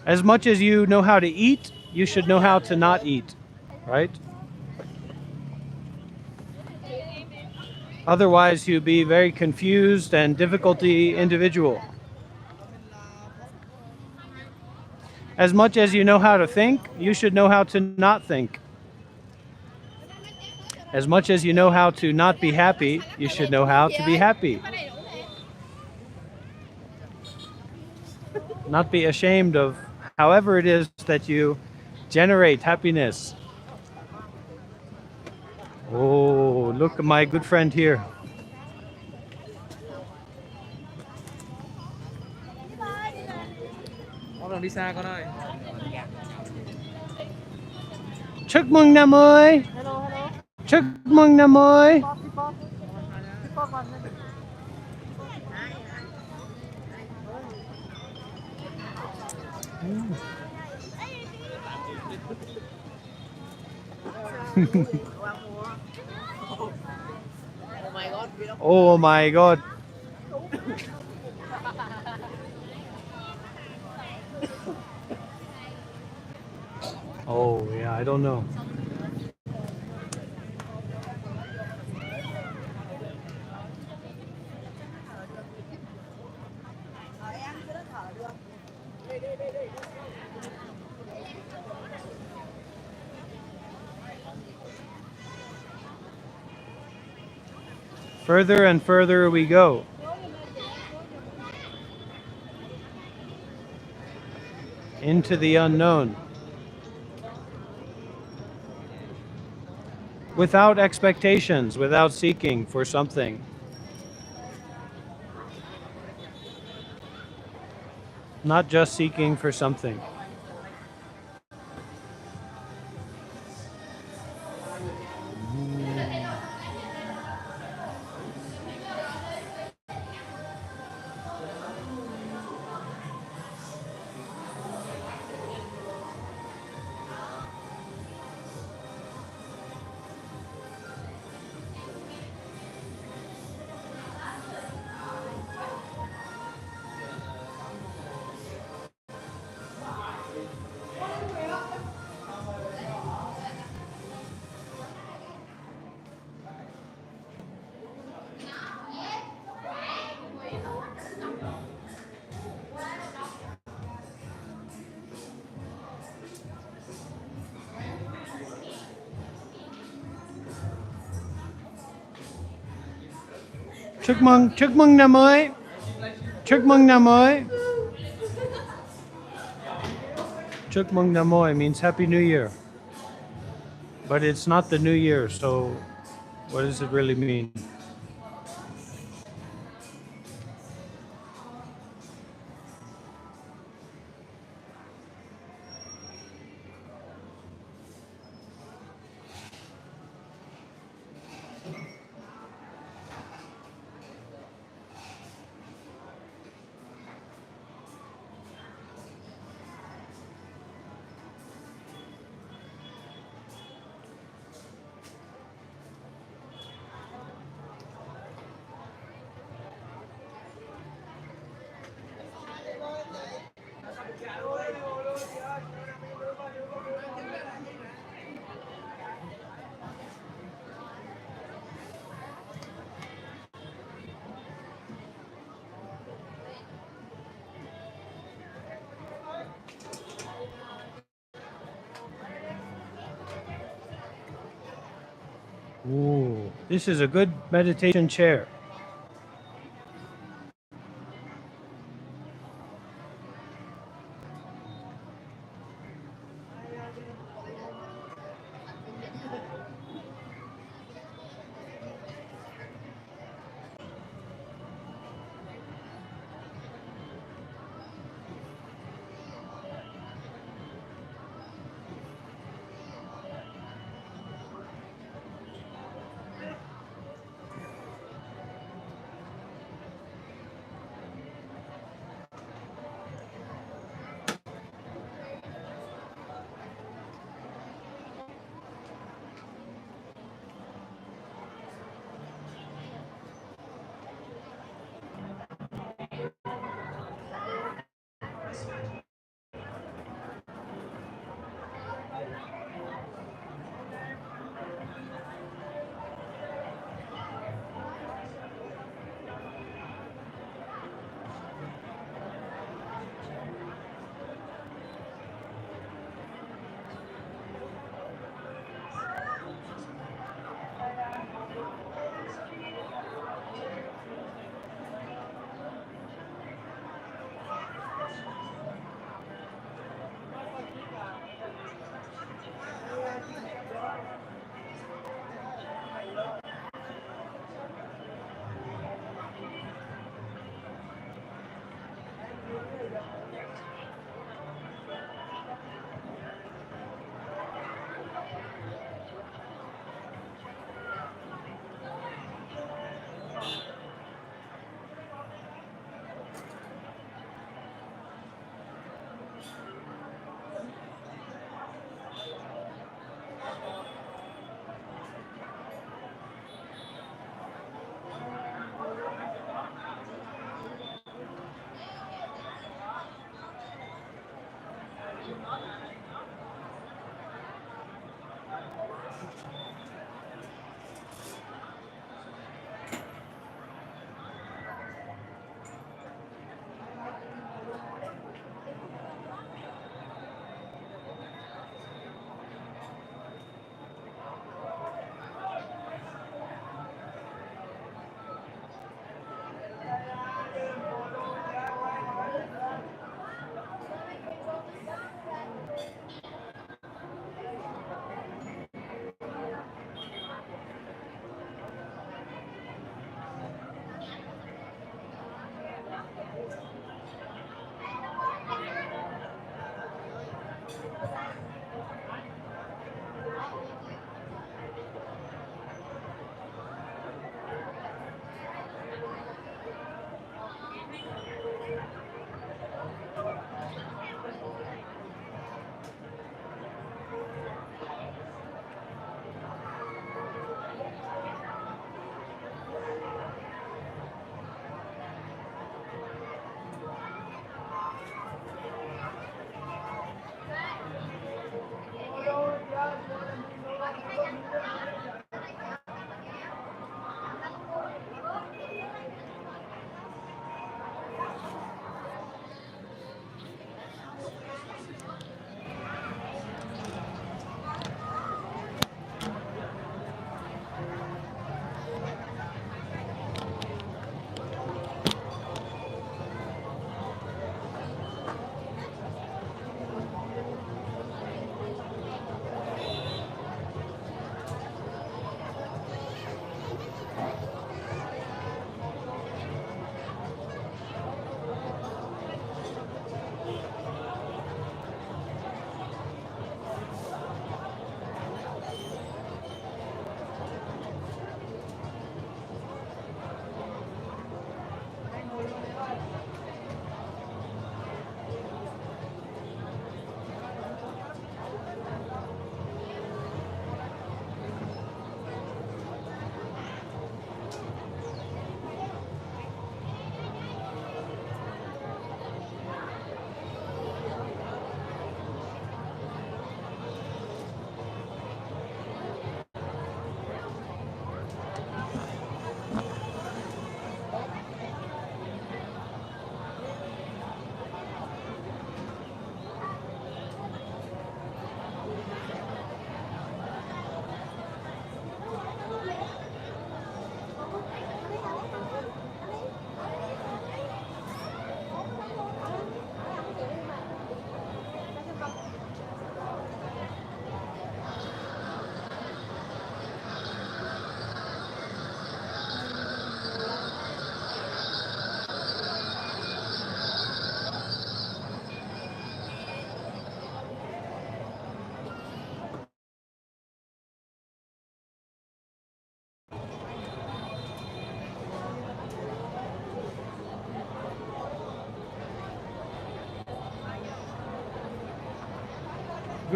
As much as you know how to eat, you should know how to not eat, right? Otherwise, you'll be very confused and difficulty individual. As much as you know how to think, you should know how to not think. As much as you know how to not be happy, you should know how to be happy. Not be ashamed of however it is that you generate happiness. Oh, look at my good friend here. Chúc mừng năm mới. Chúc mừng năm mới. Oh my god. Oh yeah, I don't know. Further and further we go. Into the unknown. Without expectations, without seeking for something. Not just seeking for something. chúc mừng năm mới, chúc mừng năm mới. Chúc mừng năm mới means Happy New Year. But it's not the new year, so what does it really mean? Ooh, this is a good meditation chair.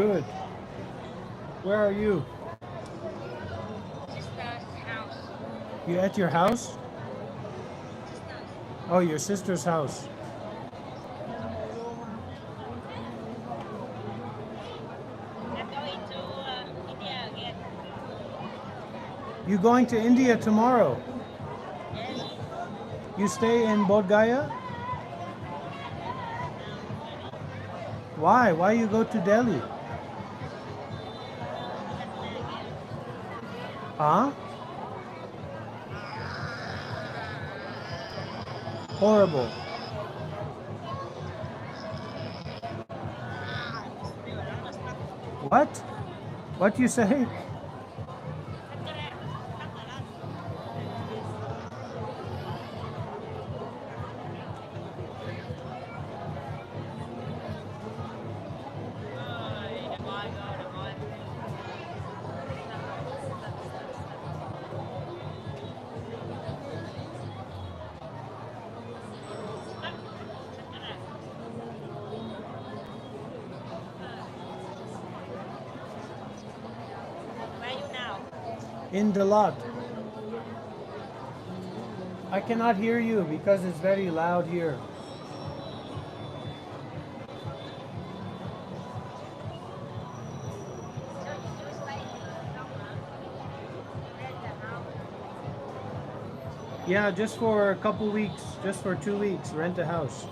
Good. Where are you? You at your house? Oh, your sister's house. You going to India tomorrow? You stay in Bodh Gaya? Why? Why you go to Delhi? Huh? Horrible. What? What you say? Where are you now? In Dalat. I cannot hear you because it's very loud here. So you just like rent the house. Yeah, just for a couple weeks, just for 2 weeks, rent a house.